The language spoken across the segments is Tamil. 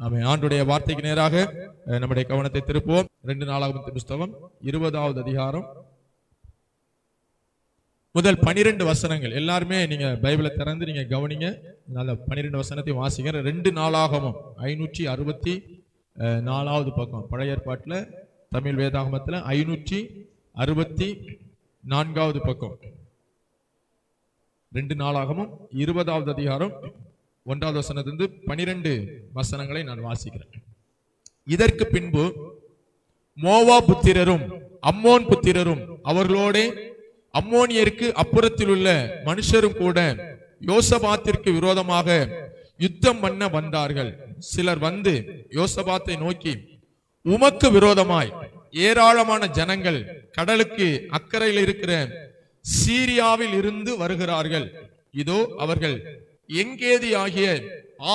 ஆமென். ஆண்டுடைய வார்த்தைக்கு நேராக நம்முடைய கவனத்தை திருப்புவோம். 2 நாளாகமத்தின் புத்தகம் 20வது அதிகாரம் முதல் 12 வசனங்கள். எல்லாருமே நீங்க பைபிளை திறந்து நீங்க கவனிங்க. நல்ல 12 வசனத்தையும் வாசிங்க. 2 நாளாகமம் 564வது பக்கம். பழைய ஏற்பாட்டுல தமிழ் வேதாகமத்துல 564வது பக்கம். 2 நாளாகமம் 20வது அதிகாரம் 1வது வசனத்திலிருந்து 12 வசனங்களை நான் வாசிக்கிறேன். இதற்கு பின்பு மோவா புத்திரரும் அம்மோன் புத்திரரும் அவர்களோட அம்மோனியருக்கு அப்புறத்தில் உள்ள மனுஷரும் கூட யோசபாத்திற்கு விரோதமாக யுத்தம் பண்ண வந்தார்கள். சிலர் வந்து யோசபாத்தை நோக்கி, உமக்கு விரோதமாய் ஏராளமான ஜனங்கள் கடலுக்கு அக்கறையில் இருக்கிற சீரியாவில் இருந்து வருகிறார்கள். இதோ அவர்கள் எங்கேதி ஆகிய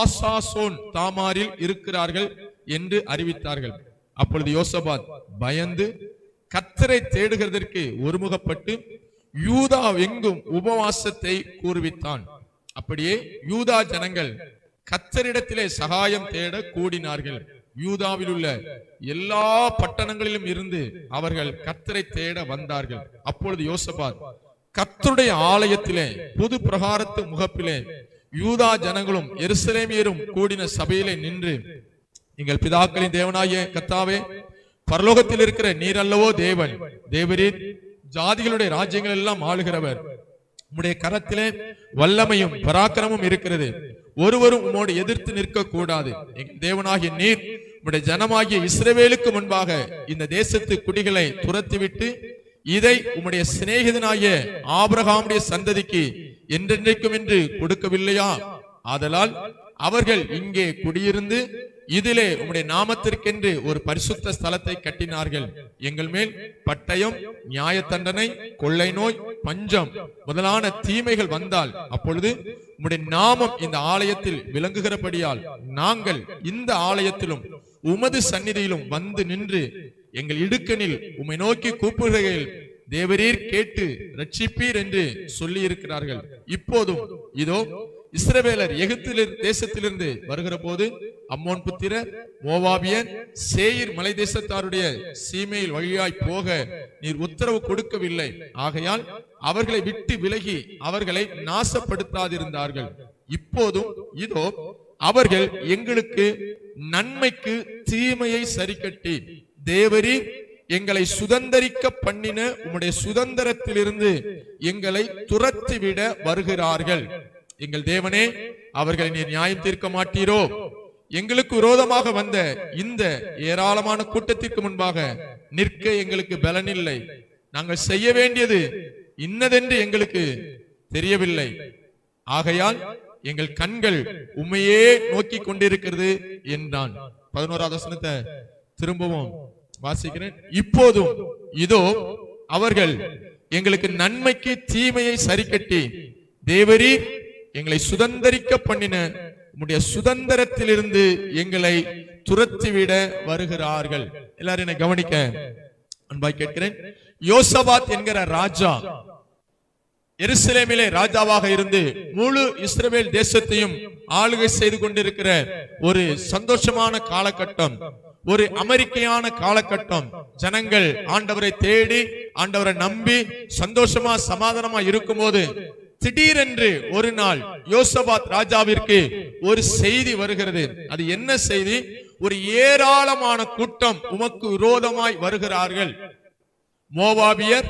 ஆசாசோன் தாமாரில் இருக்கிறார்கள் என்று அறிவித்தார்கள். அப்பொழுது யோசபாத் பயந்து கர்த்தரை தேடுகிறதற்கு ஒருமுகப்பட்டு யூதா எங்கும் உபவாசத்தை கூறுவித்தான். அப்படியே யூதா ஜனங்கள் கர்த்தரிடத்திலே சகாயம் தேட கூடினார்கள். யூதாவில் உள்ள எல்லா பட்டணங்களிலும் இருந்து அவர்கள் கர்த்தரை தேட வந்தார்கள். அப்பொழுது யோசபாத் கர்த்தருடைய ஆலயத்திலே புது பிரகாரத்து முகப்பிலே யூதா ஜனங்களும் எருசலேமியரும் கூடின சபையிலே நின்று, எங்கள் பிதாக்களின் தேவனாகிய கர்த்தாவே, பரலோகத்தில் இருக்கிற நீர் அல்லவோ தேவன், தேவரீர் ஜாதிகளுடைய ராஜ்யங்கள் எல்லாம் ஆளுகிறவர். உம்முடைய கரத்திலே வல்லமையும் பராக்கிரமும் இருக்கிறது. ஒருவரும் உம்மோடு எதிர்த்து நிற்க கூடாது. எங்கள் தேவனாகிய நீர் உம்முடைய ஜனமாகிய இஸ்ரவேலுக்கு முன்பாக இந்த தேசத்து குடிகளை துரத்திவிட்டு இதை உம்முடைய சிநேகிதனாகிய ஆபிரகாமுடைய சந்ததிக்கு என்றென்றைக்கும் என்று கொடுக்கவில்லையா? ஆதலால் அவர்கள் இங்கே குடியிருந்து இதிலே உம்முடைய நாமத்திற்கென்று ஒரு பரிசுத்த ஸ்தலத்தை கட்டினார்கள். எங்கள் மேல் பட்டயம், நியாய தண்டனை, கொள்ளை நோய், பஞ்சம் முதலான தீமைகள் வந்தால் அப்பொழுது உம்முடைய நாமம் இந்த ஆலயத்தில் விளங்குகிறபடியால் நாங்கள் இந்த ஆலயத்திலும் உமது சந்நிதியிலும் வந்து நின்று எங்கள் இடுக்கணில் உம்மை நோக்கி கூப்பிடுகையில் தேவரீர் கேட்டு ரட்சிப்பீர் என்று சொல்லி இருக்கிறார்கள். இப்போதும் இதோ இஸ்ரவேலர் எகிப்து தேசத்திலிருந்து வருகிற போது அம்மோன் புத்திரர், மோவாபியர், சேயீர் மலை தேசத்தாருடைய சீமையில் வழியாய் போக நீர் உத்தரவு கொடுக்கவில்லை. ஆகையால் அவர்களை விட்டு விலகி அவர்களை நாசப்படுத்தாதிருந்தார்கள். இப்போதும் இதோ அவர்கள் எங்களுக்கு நன்மைக்கு தீமையை சரிக்கட்டி தேவரீர் எங்களை சுதந்தரிக்க பண்ணின உம்முடைய சுதந்திரத்திலிருந்து எங்களை துரத்திவிட வருகிறார்கள். எங்கள் தேவனே, அவர்களை நீர் நியாயம் தீர்க்க மாட்டீரோ? எங்களுக்கு விரோதமாக வந்த இந்த ஏராளமான கூட்டத்திற்கு முன்பாக நிற்க எங்களுக்கு பலனில்லை. நாங்கள் செய்ய வேண்டியது இன்னதென்று எங்களுக்கு தெரியவில்லை. ஆகையால் எங்கள் கண்கள் உம்மையே நோக்கி கொண்டிருக்கிறது என்றான். 11வது வசனத்தை திரும்பவும் வாசிக்கிறேன். இப்போதும் இதோ அவர்கள் எங்களுக்கு நன்மைக்கு தீமையை சரிக்கட்டி தேவரீர் எங்களை சுதந்தரிக்க பண்ணின உம்முடைய சுதந்திரத்திலிருந்து எங்களை துரத்திவிட வருகிறார்கள். எல்லாரும் என்னை கவனிக்க அன்பாய் கேட்கிறேன். யோசபாத் என்கிற ராஜா எருசலேமிலே ராஜாவாக இருந்து முழு இஸ்ரவேல் தேசத்தையும் ஆளுகை செய்து கொண்டிருக்கிற ஒரு சந்தோஷமான காலகட்டம், ஒரு அமெரிக்கையான காலகட்டம். ஜனங்கள் ஆண்டவரை தேடி ஆண்டவரை நம்பி சந்தோஷமா சமாதானமா இருக்கும் போது திடீரென்று ஒரு நாள் யோசபாத் ராஜாவிற்கு ஒரு செய்தி வருகிறது. அது என்ன செய்தி? ஒரு ஏராளமான கூட்டம் உமக்கு விரோதமாய் வருகிறார்கள். மோவாபியர்,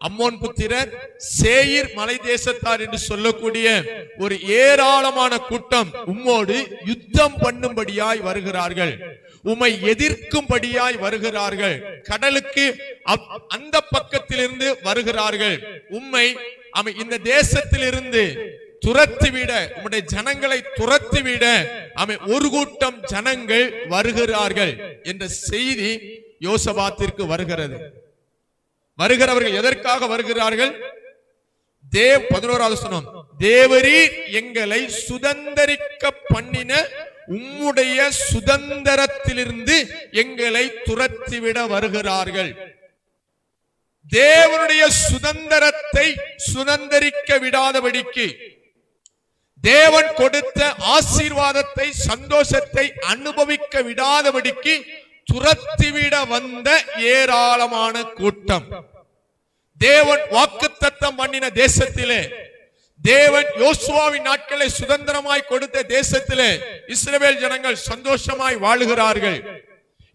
அம்மோன் புத்திரர், சேயீர் மலை தேசத்தார் என்று சொல்லக்கூடிய ஒரு ஏராளமான கூட்டம் உம்மோடு யுத்தம் பண்ணும்படியாய் வருகிறார்கள். உம்மை எதிர்க்கும்படியாய் வருகிறார்கள். கடலுக்கு அந்த பக்கத்திலிருந்து வருகிறார்கள். உம்மை இந்த தேசத்திலிருந்து துரத்திவிட, உம்முடைய ஜனங்களை துரத்திவிட ஒரு கூட்டம் ஜனங்கள் வருகிறார்கள் என்ற செய்தி யோசபாத்திற்கு வருகிறது. வருகிறவர்கள் எதற்காக வருகிறார்கள்? 11வது வசனம், தேவரீர் எங்களை சுதந்தரிக்க பண்ணின உம்முடைய சுதந்திரத்திலிருந்து எங்களை துரத்திவிட வருகிறார்கள். தேவனுடைய சுதந்திரத்தை சுதந்தரிக்க விடாதபடிக்கு, தேவன் கொடுத்த ஆசீர்வாதத்தை சந்தோஷத்தை அனுபவிக்க விடாதபடிக்கு துரத்திவிட வந்த ஏராளமான கூட்டம். தேவன் வாக்குத்தத்தம் பண்ணின தேசத்திலே, தேவன் யோசுவாவின் நாட்களை சுதந்திரமாய் கொடுத்த தேசத்திலே இஸ்ரவேல் ஜனங்கள் சந்தோஷமாய் வாழுகிறார்கள்.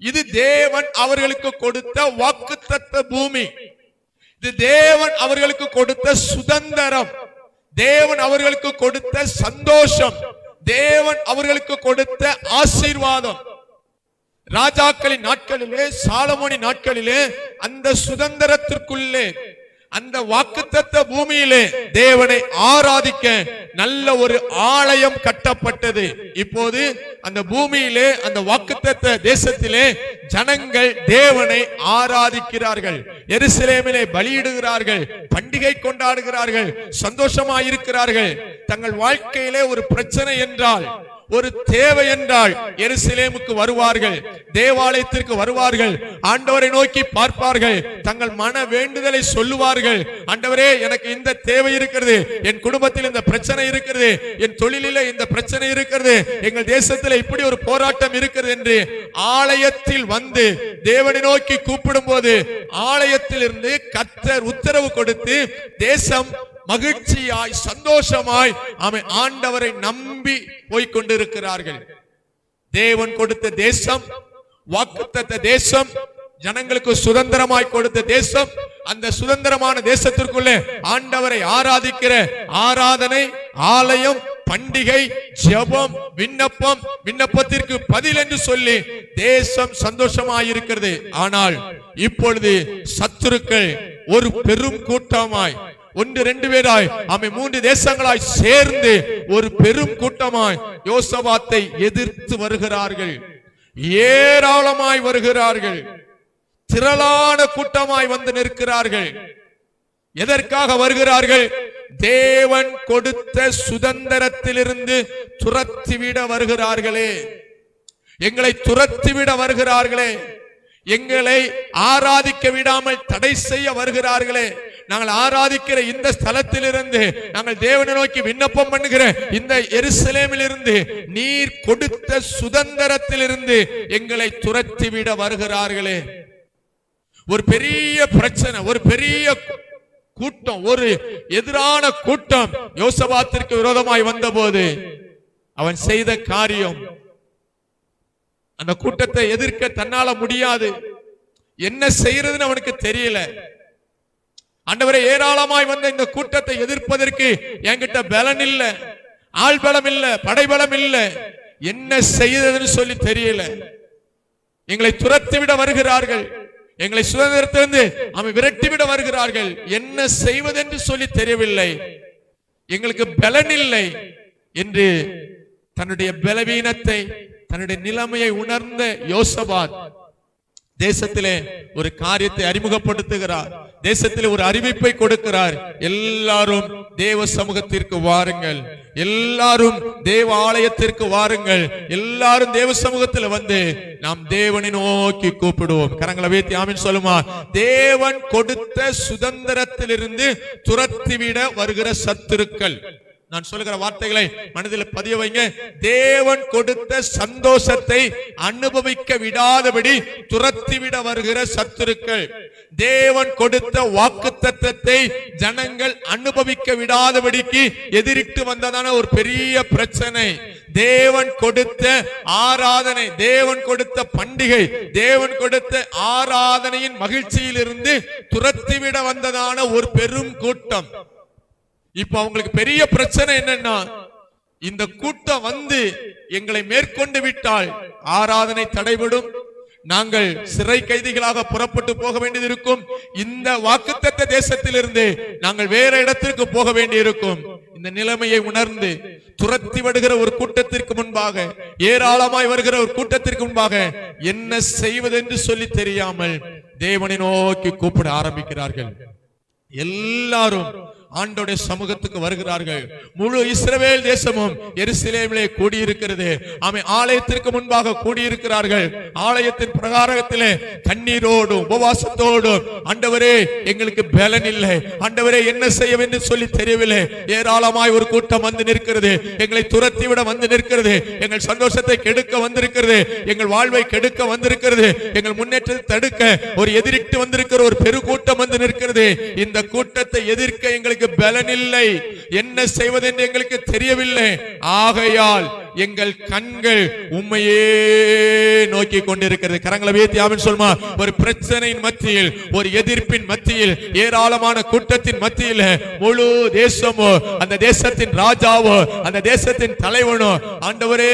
இது தேவன் அவர்களுக்கு கொடுத்த வாக்குத்தத்த பூமி. இது தேவன் அவர்களுக்கு கொடுத்த சுதந்திரம், தேவன் அவர்களுக்கு கொடுத்த சந்தோஷம், தேவன் அவர்களுக்கு கொடுத்த ஆசீர்வாதம். ராஜாக்களின் நாட்களிலே, சாலமோனின் நாட்களிலே அந்த சுதந்திரத்திற்குள்ளே, அந்த வாக்குத்தத்த பூமியிலே தேவனை ஆராதிக்க நல்ல ஒரு ஆலயம் கட்டப்பட்டது. இப்போது அந்த பூமியிலே, அந்த வாக்குத்தத்த தேசத்திலே ஜனங்கள் தேவனை ஆராதிக்கிறார்கள். எருசலேமிலே பலியிடுகிறார்கள், பண்டிகை கொண்டாடுகிறார்கள், சந்தோஷமாயிருக்கிறார்கள். தங்கள் வாழ்க்கையிலே ஒரு பிரச்சனை என்றால், ஒரு தேவை என்றால் எருசலேமுக்கு வருவார்கள், தேவாலயத்திற்கு வருவார்கள், ஆண்டவரை நோக்கி பார்ப்பார்கள், தங்கள் மன வேண்டுதலை சொல்லுவார்கள். ஆண்டவரே, எனக்கு இந்த தேவை இருக்கிறது, என் குடும்பத்தில் இந்த பிரச்சனை இருக்கிறது, என் தொழிலிலே இந்த பிரச்சனை இருக்கிறது, எங்கள் தேசத்தில் இப்படி ஒரு போராட்டம் இருக்கிறது என்று ஆலயத்தில் வந்து தேவனை நோக்கி கூப்பிடும் போது ஆலயத்தில் இருந்து கர்த்தர் உத்தரவு கொடுத்து தேசம் மகிழ்ச்சியாய் சந்தோஷமாய் ஆண்டவரை நம்பி போய்கொண்டிருக்கிறார்கள். தேவன் கொடுத்த தேசம், வாக்குத்தத்த தேசம், ஜனங்களுக்கு சுதந்திரமாய் கொடுத்த தேசம். அந்த சுதந்திரமான தேசத்திற்குள்ளே ஆண்டவரை ஆராதிக்கிற ஆராதனை, ஆலயம், பண்டிகை, ஜெபம், விண்ணப்பம், விண்ணப்பத்திற்கு பதில் என்று சொல்லி தேசம் சந்தோஷமாயிருக்கிறது. ஆனால் இப்பொழுது சத்துருக்கள் ஒரு பெரும் கூட்டமாய், 1-2 பேராய், 3 தேசங்களாய் சேர்ந்து ஒரு பெரும் கூட்டமாய் யோசபாத்தை எதிர்த்து வருகிறார்கள். ஏராளமாய் வருகிறார்கள், திரளான கூட்டமாய் வந்து நிற்கிறார்கள். எதற்காக வருகிறார்கள்? தேவன் கொடுத்த சுதந்திரத்திலிருந்து துரத்திவிட வருகிறார்களே, எங்களை துரத்திவிட வருகிறார்களே, எங்களை ஆராதிக்க விடாமல் தடை செய்ய வருகிறார்களே. நாங்கள் ஆராதிக்கிற இந்த ஸ்தலத்திலிருந்து, நாங்கள் தேவனை நோக்கி விண்ணப்பம் பண்ணுகிற இந்த எருசலேமில் இருந்து, நீர் கொடுத்த சுதந்திரத்திலிருந்து எங்களை துரத்திவிட வருகிறார்களே. ஒரு பெரிய பிரச்சனை, ஒரு பெரிய கூட்டம், ஒரு எதிரான கூட்டம் யோசபாத்திற்கு விரோதமாய் வந்தபோது அவன் செய்த காரியம், அந்த கூட்டத்தை எதிர்க்க தன்னால முடியாது. என்ன செய்யறதுன்னு அவனுக்கு தெரியல. ஆண்டவரே, ஏராளமாய் வந்த இந்த கூட்டத்தை எதிர்ப்பதற்கு என்கிட்ட பலன் இல்ல, ஆள் பலம் இல்ல, படைபலம் இல்ல, என்ன செய்யறதுன்னு சொல்லி தெரியல. எங்களை துரத்திவிட வருகிறார்கள், எங்களை சுதந்திரத்திலிருந்து விரட்டிவிட வருகிறார்கள். என்ன செய்வதென்று சொல்லி தெரியவில்லை, எங்களுக்கு பலன் இல்லை என்று தன்னுடைய பலவீனத்தை, தன்னுடைய நிலைமையை உணர்ந்த யோசபாத் தேசத்திலே ஒரு காரியத்தை அறிமுகப்படுத்துகிறார். தேசத்திலே ஒரு அறிவிப்பை கொடுக்கிறார். எல்லாரும் தேவ சமூகத்திற்கு வாருங்கள், எல்லாரும் தேவ ஆலயத்திற்கு வாருங்கள், எல்லாரும் தேவ சமூகத்தில் வந்து நாம் தேவனை நோக்கி கூப்பிடுவோம். கரங்களை வைத்து ஆமென் சொல்லுமா. தேவன் கொடுத்த சுதந்திரத்திலிருந்து துரத்திவிட வருகிற சத்துருக்கள், நான் சொல்லுகிற வார்த்தைகளை மனதில் பதிய வைங்க. தேவன் கொடுத்த சந்தோஷத்தை அனுபவிக்க விடாதபடி துரத்திவிட வருகிற சத்துருக்கள், தேவன் கொடுத்த வாக்குத்தத்தத்தை ஜனங்கள் அனுபவிக்க விடாதபடிக்கு எதிரிட்டு வந்ததான ஒரு பெரிய பிரச்சனை. தேவன் கொடுத்த ஆராதனை, தேவன் கொடுத்த பண்டிகை, தேவன் கொடுத்த ஆராதனையின் மகிழ்ச்சியில் இருந்து துரத்திவிட வந்ததான ஒரு பெரும் கூட்டம். இப்ப அவங்களுக்கு பெரிய பிரச்சனை என்னன்னா, இந்த கூட்டம் வந்து எங்களை மேற்கொண்டு விட்டால் ஆராதனை தடைபடும், நாங்கள் சிறை கைதிகளாக புறப்பட்டு போக வேண்டியது இருக்கும், இந்த வாக்குத்தத்த தேசத்திலிருந்து நாங்கள் வேற இடத்திற்கு போக வேண்டியிருக்கும். இந்த நிலைமையை உணர்ந்து துரத்தி வருகிற ஒரு கூட்டத்திற்கு முன்பாக, ஏராளமாய் வருகிற ஒரு கூட்டத்திற்கு முன்பாக என்ன செய்வதென்று சொல்லி தெரியாமல் தேவனை நோக்கி கூப்பிட ஆரம்பிக்கிறார்கள். எல்லாரும் ஆண்டவருடைய சமூகத்துக்கு வருகிறார்கள். முழு இஸ்ரவேல் தேசமும் எருசலேமிலே கூடியிருக்கிறது. ஆமென். ஆலயத்திற்கு முன்பாக கூடியிருக்கிறார்கள். ஆலயத்தின் பிரகாரத்திலே கண்ணீரோடு உபவாசத்தோடு, ஆண்டவரே எங்களுக்கு பலன் இல்லை, ஆண்டவரே என்ன செய்ய வேண்டும் சொல்லி தெரியவில்லை. ஏராளமாய் ஒரு கூட்டம் வந்து நிற்கிறது. எங்களை துரத்தி விட வந்து நிற்கிறது. எங்கள் சந்தோஷத்தை கெடுக்க வந்திருக்கிறது. எங்கள் வாழ்வை கெடுக்க வந்திருக்கிறது. எங்கள் முன்னேற்றத்தை தடுக்க ஒரு எதிரிட்டு வந்திருக்கிற ஒரு பெருக்கூட்டம் வந்து நிற்கிறது. இந்த கூட்டத்தை எதிர்க்க எங்களுக்கு பலன் இல்லை. என்ன செய்வது என்று எங்களுக்கு தெரியவில்லை. ஆகையால் எங்கள் கண்கள் உம்மையே நோக்கி கொண்டிருக்கிறது. கரங்களை உயர்த்தி ஆமென் சொல்லுமா. ஒரு பிரச்சனையின் மத்தியில், ஒரு எதிர்ப்பின் மத்தியில், ஏராளமான கூட்டத்தின் மத்தியில் முழு தேசமோ, அந்த தேசத்தின் ராஜாவோ, அந்த தேசத்தின் தலைவனோ ஆண்டவரே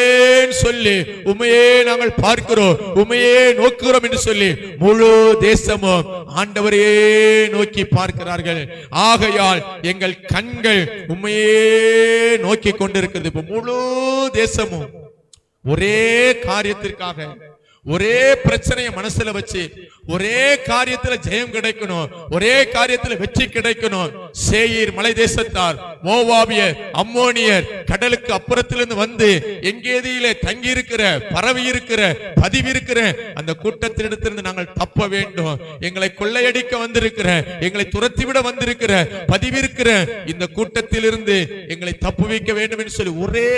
சொல்லி உம்மையே நாங்கள் பார்க்கிறோம், உம்மையே நோக்குகிறோம் என்று சொல்லி முழு தேசமும் ஆண்டவரே நோக்கி பார்க்கிறார்கள். ஆகையால் எங்கள் கண்கள் உம்மையே நோக்கி கொண்டிருக்கிறது. இப்ப முழு தேசமும் ஒரே காரியத்திற்காக, ஒரே பிரச்சனையை மனசுல வச்சு, ஒரே காரியத்துல ஜெயம் கிடைக்கணும், ஒரே காரியத்துல வெற்றி கிடைக்கணும். சேயீர் மலை தேசத்தார், மோவாபியர், அம்மோனியர் கடலுக்கு அப்புறத்திலிருந்து வந்து எங்கேதியிலே தங்கி இருக்கிற, பரவி இருக்கிற, பதிவு இருக்கிற அந்த கூட்டத்திலிருந்து நாங்கள் தப்ப வேண்டும். எங்களை கொள்ளையடிக்க வந்திருக்கிற, எங்களை துரத்திவிட வந்திருக்கிற, பதிவிருக்கிற இந்த கூட்டத்திலிருந்து எங்களை தப்பு வைக்க வேண்டும் என்று சொல்லி ஒரே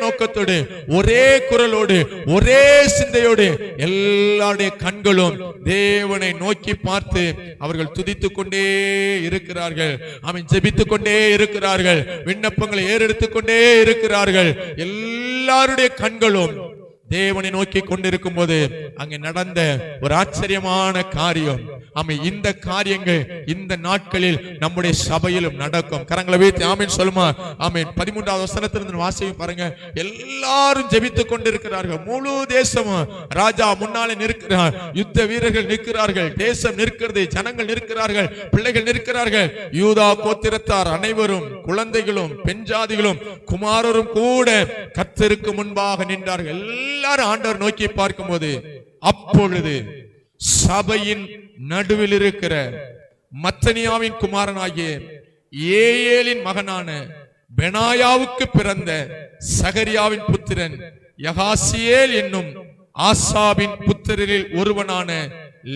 நோக்கத்தோடு, ஒரே குரலோடு, ஒரே சிந்தையோடு எல்லாருடைய கண்களும் தேவனை நோக்கி பார்த்து அவர்கள் துதித்துக் கொண்டே இருக்கிறார்கள். அவன் ஜெபித்துக் கொண்டே இருக்கிறார்கள். விண்ணப்பங்களை ஏறெடுத்துக் கொண்டே இருக்கிறார்கள். எல்லாருடைய கண்களும் தேவனை நோக்கி கொண்டிருக்கும் போது அங்கே நடந்த ஒரு ஆச்சரியமான காரியம். இந்த காரியங்கள் இந்த நாட்களில் நம்முடைய சபையிலும் நடக்கும். கரங்களை வைத்து ஆமென் சொல்லுமா. ஆமென். 13வது வசனத்திலிருந்து வாசிக்க பாருங்க. எல்லாரும் ஜெபித்துக் கொண்டிருக்கிறார்கள். முழு தேசமும் ராஜா முன்னாலே நிற்கிறார், யுத்த வீரர்கள் நிற்கிறார்கள், தேசம் நிற்கிறது, ஜனங்கள் நிற்கிறார்கள், பிள்ளைகள் நிற்கிறார்கள். யூதா கோத்திரத்தார் அனைவரும், குழந்தைகளும், பெண் ஜாதிகளும், குமாரரும் கூட கர்த்தருக்கு முன்பாக நின்றார்கள். எல்லாரும் ஆண்டவர் நோக்கி பார்க்கும் போது அப்பொழுது சபையின் நடுவில் இருக்கிற மத்தனியாவின் குமாரனாகிய ஏயேலின் மகனான பெனாயாவுக்கு பிறந்த சகரியாவின் புத்திரன் யகாசியேல் என்னும் ஆசாபின் புத்திரரில் ஒருவனான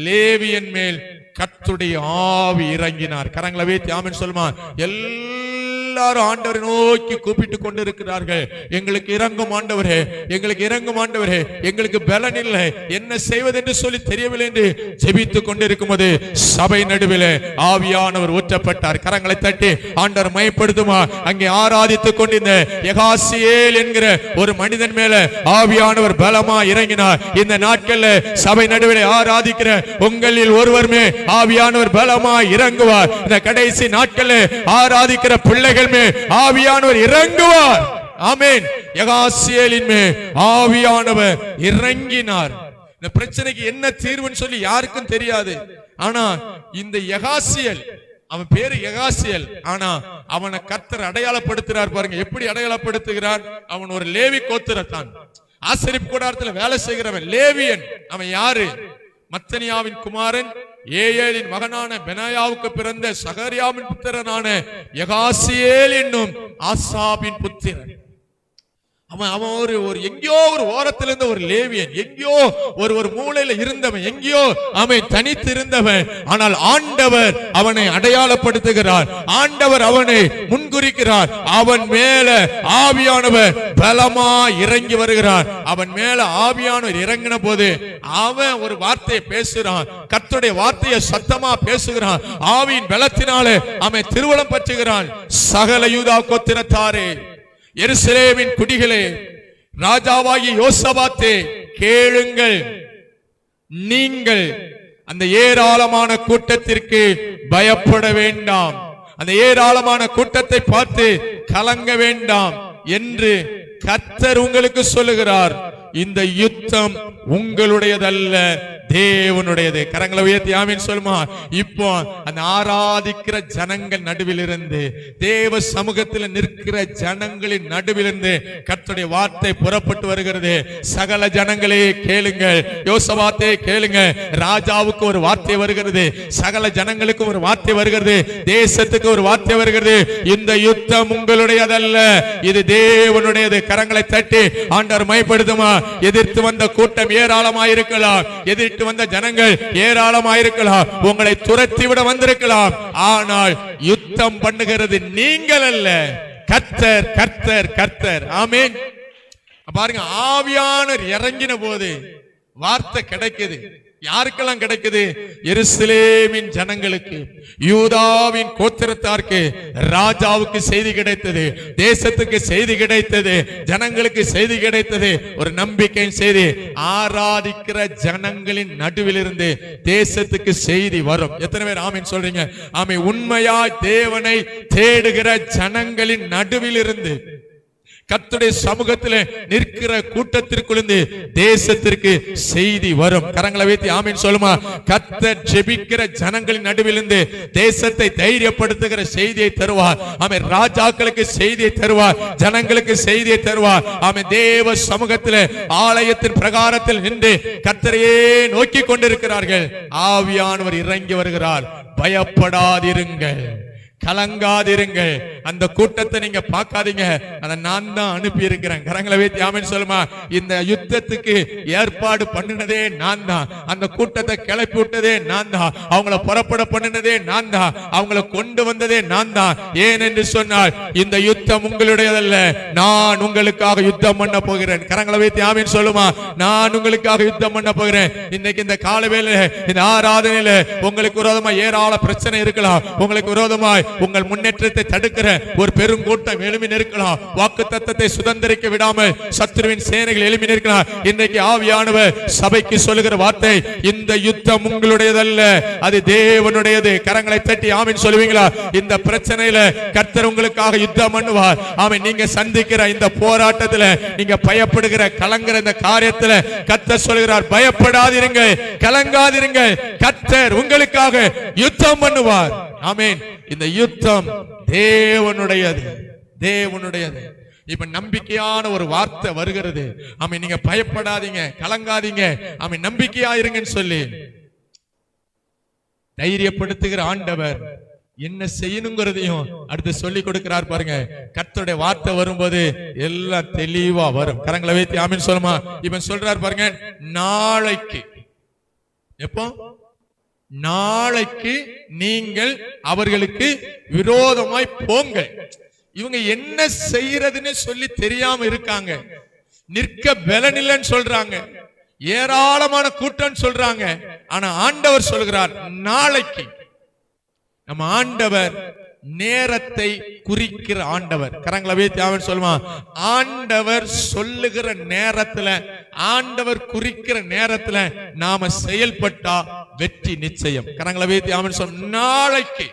லேவியன் மேல் கர்த்தருடைய ஆவி இறங்கினார். கரங்களை வைத்து ஆமென் சொல்லுமா. எல்லாரும் ஆண்டவரை நோக்கி கூப்பிட்டு கொண்டிருக்கிறார்கள். எங்களுக்கு இறங்கும் ஆண்டவரே, எங்களுக்கு இறங்கும் ஆண்டவரே, எங்களுக்கு பலன் இல்லை, என்ன செய்வது என்று சொல்லி தெரியவில்லை என்று ஜெபித்துக் கொண்டிருக்கும் போது சபை நடுவில் ஆவியானவர் ஊற்றப்பட்டார். கரங்களை தட்டி ஆண்டவர் மயப்படுத்துமா. அங்கே ஆராதித்துக் கொண்டிருந்த யகாசியேல் என்கிற ஒரு மனிதன் மேல ஆவியானவர் பலமா இறங்கினார். இந்த நாட்கள்ல சபை நடுவில் ஆராதிக்கிற உங்களில் ஒருவருமே ஆவியானவர் பலமா இறங்குவார். இந்த கடைசி நாட்களில் ஆராதிக்கிற பிள்ளைகள் ஆவியானவர் இறங்குவார். ஆமென். யகாசியேலின் மேல் ஆவியானவர் இறங்கினார். இந்த பிரச்சனைக்கு என்ன தீர்வுன்னு சொல்லி யாருக்கும் தெரியாது. ஆனா இந்த யகாசியேல், அவன் பேரு யகாசியேல், ஆனா அவனை கர்த்தர் அடையாளப்படுத்துறார். பாருங்க எப்படி அடையாளப்படுத்துகிறார். அவன் ஒரு லேவி கோத்திரத்தான், ஆசரிப்பு கூடாரத்தில் வேலை செய்கிறவன், லேவியன். அவன் யாரு? மத்தனியாவின் குமாரன், ஏயேலின் மகனான பெனாயாவுக்கு பிறந்த சகரியாவின் புத்திரனான யகாசியேல் என்னும் ஆசாபின் புத்திரன். அவன் ஒரு எங்கேயோ ஒரு ஓரத்திலிருந்து ஒரு லேவியன், எங்கேயோ ஒரு மூலையில இருந்தவன், எங்கேயோ அவன் தனித்து இருந்தவன். ஆனால் ஆண்டவர் அவனை அடையாளப்படுத்துகிறார். ஆண்டவர் அவனை முன்குறிக்கிறார். அவன் மேல ஆவியானவர் பலமா இறங்கி வருகிறார். அவன் மேல ஆவியானவர் இறங்கின போது அவன் ஒரு வார்த்தையை பேசுகிறான். கர்த்தருடைய வார்த்தையை சத்தமா பேசுகிறான். ஆவியின் பலத்தினாலே அவன் திருவலம் பற்றுகிறான். சகல யூதா கோத்திரத்தாரே, எருசலேமின் குடிகளே, ராஜாவாகிய யோசபாத்தே, கேளுங்கள். நீங்கள் அந்த ஏராளமான கூட்டத்திற்கு பயப்பட வேண்டாம், அந்த ஏராளமான கூட்டத்தை பார்த்து கலங்க வேண்டாம் என்று கர்த்தர் உங்களுக்கு சொல்லுகிறார். இந்த யுத்தம் உங்களுடையதல்ல, தேவனுடையது. கரங்களை உயர்த்தி ஆமென் சொல்லுமா. இப்போ அந்த ஆராதிக்கிற ஜனங்கள் நடுவிலிருந்து, தேவ சமூகத்தில் நிற்கிற ஜனங்களின் நடுவிலிருந்து கர்த்தருடைய வார்த்தை புறப்பட்டு வருகிறது. சகல ஜனங்களே கேளுங்கள், யோசபாத்தே கேளுங்க, ராஜாவுக்கு ஒரு வார்த்தை வருகிறது, சகல ஜனங்களுக்கு ஒரு வார்த்தை வருகிறது, தேசத்துக்கு ஒரு வார்த்தை வருகிறது. இந்த யுத்தம் உங்களுடையதல்ல, இது தேவனுடையது. கரங்களை தட்டி ஆண்டவர் மைப்படுத்துமா. எதிர்த்து வந்த கூட்டம் ஏராளமாயிருக்கலாம், எதிர்த்து வந்த ஜனங்கள் ஏராளமாயிருக்கலாம், உங்களை துரத்தி விட வந்திருக்கலாம். ஆனால் யுத்தம் பண்ணுகிறது நீங்கள் அல்ல, கர்த்தர் கர்த்தர் கர்த்தர். ஆமென். பாருங்க, ஆவியானவர் இறங்கின போது வார்த்தை கிடைக்குது. யாருக்கெல்லாம் கிடைக்குது? எருசலேமின் ஜனங்களுக்கு, யூதாவின் கோத்திரத்தாருக்கு, ராஜாவுக்கு செய்தி கிடைத்தது, தேசத்துக்கு செய்தி கிடைத்தது, ஜனங்களுக்கு செய்தி கிடைத்தது. ஒரு நம்பிக்கையின் செய்தி. ஆராதிக்கிற ஜனங்களின் நடுவிலிருந்து தேசத்துக்கு செய்தி வரும். எத்தனை பேர் ஆமென் சொல்றீங்க? ஆமென். உண்மையாய் தேவனை தேடுகிற ஜனங்களின் நடுவிலிருந்து, கர்த்தருடைய சமூகத்தில் நிற்கிற கூட்டத்திற்குள்ளிருந்து தேசத்திற்கு செய்தி வரும். கரங்களை வைத்து ஆமென் சொல்லுமா. கர்த்தர் ஜெபிக்கிற ஜனங்களின் நடுவிலிருந்து தேசத்தை தைரியப்படுத்துகிற செய்தியை தருவார். ஆமென். ராஜாக்களுக்கு செய்தியை தருவார், ஜனங்களுக்கு செய்தியை தருவார். ஆமென். தேவ சமூகத்தில் ஆலயத்தின் பிரகாரத்தில் நின்று கர்த்தரையே நோக்கி கொண்டிருக்கிறார்கள். ஆவியானவர் இறங்கி வருகிறார். பயப்படாதிருங்கள், கலங்காதிருங்கள். அந்த கூட்டத்தை நீங்க பார்க்காதீங்க, அதை நான் தான் அனுப்பி இருக்கிறேன். கரங்களை வைத்து ஆமென் சொல்லுமா. இந்த யுத்தத்துக்கு ஏற்பாடு பண்ணினதே நான் தான், அந்த கூட்டத்தை கிளப்பி விட்டதே நான் தான், அவங்கள புறப்பட பண்ணினதே நான் தான், அவங்கள கொண்டு வந்ததே நான் தான். ஏன் என்று சொன்னால், இந்த யுத்தம் உங்களுடையதல்ல, நான் உங்களுக்காக யுத்தம் பண்ண போகிறேன். கரங்களை வைத்து ஆமென் சொல்லுமா. நான் உங்களுக்காக யுத்தம் பண்ண போகிறேன். இன்னைக்கு இந்த காலவேளை, இந்த ஆராதனையில உங்களுக்கு விரோதமா ஏராள பிரச்சனை இருக்கலாம். உங்களுக்கு விரோதமாய் உங்கள் முன்னேற்றத்தை தடுக்கிற ஒரு பெருங்கூட்டம் எழுப்பி நிற்கலாம். வாக்குத்தத்தத்தை சுதந்திரிக்க விடாமல் சத்துருவின் சேனைகள் எழுப்பி நிற்கலாம். இன்றைக்கு ஆவியானவர் சபைக்கு சொல்லுகிற வார்த்தை, இந்த யுத்தம் உங்களுடையதல்ல, அது தேவனுடையது. கரங்களை தட்டி ஆமென் சொல்லுவீங்களா? இந்த பிரச்சனையில கர்த்தர் உங்களுக்காக யுத்தம் பண்ணுவார். ஆமென். நீங்க சந்திக்கிற இந்த போராட்டத்துல, நீங்க பயப்படுகிற கலங்குற இந்த காரியத்துல கர்த்தர் சொல்கிறார், பயப்படாதிருங்கள், கலங்காதிருங்கள், கர்த்தர் உங்களுக்காக யுத்தம் பண்ணுவார். ஆமென். இந்த யுத்தம் தேவனுடையது, தேவனுடையது. இப்ப நம்பிக்கையான ஒரு வார்த்தை வருகிறது. ஆமென். நீங்க பயப்படாதீங்க, கலங்காதீங்க, ஆமென், நம்பிக்கையா இருங்கன்னு சொல்லி தைரியப்படுத்துகிற ஆண்டவர் என்ன செய்யணுங்கிறதையும் அடுத்து சொல்லி கொடுக்கிறார். பாருங்க, கர்த்தருடைய வார்த்தை வரும்போது எல்லாம் தெளிவா வரும். கரங்களை வைத்து ஆமென் சொல்லுமா. இப்ப சொல்றார் பாருங்க, நாளைக்கு, எப்போ? நாளைக்கு நீங்கள் அவர்களுக்கு விரோதமாய் போங்கள். இவங்க என்ன செய்யறதுன்னு சொல்லி தெரியாம இருக்காங்க. நிற்க பலனில்லைன்னு சொல்றாங்க, ஏராளமான கூட்டம் சொல்றாங்க. ஆனா ஆண்டவர் சொல்கிறார், நாளைக்கு. நம்ம ஆண்டவர் நேரத்தை குறிக்கிற ஆண்டவர். கரங்களை வைத்து ஆமென் சொல்லுமா. ஆண்டவர் சொல்லுகிற நேரத்துல, ஆண்டவர் குறிக்கிற நேரத்துல நாம செயல்பட்டா வெற்றி நிச்சயம். கரங்களை வைத்து ஆமென் சொல்லுமா. நாளைக்கு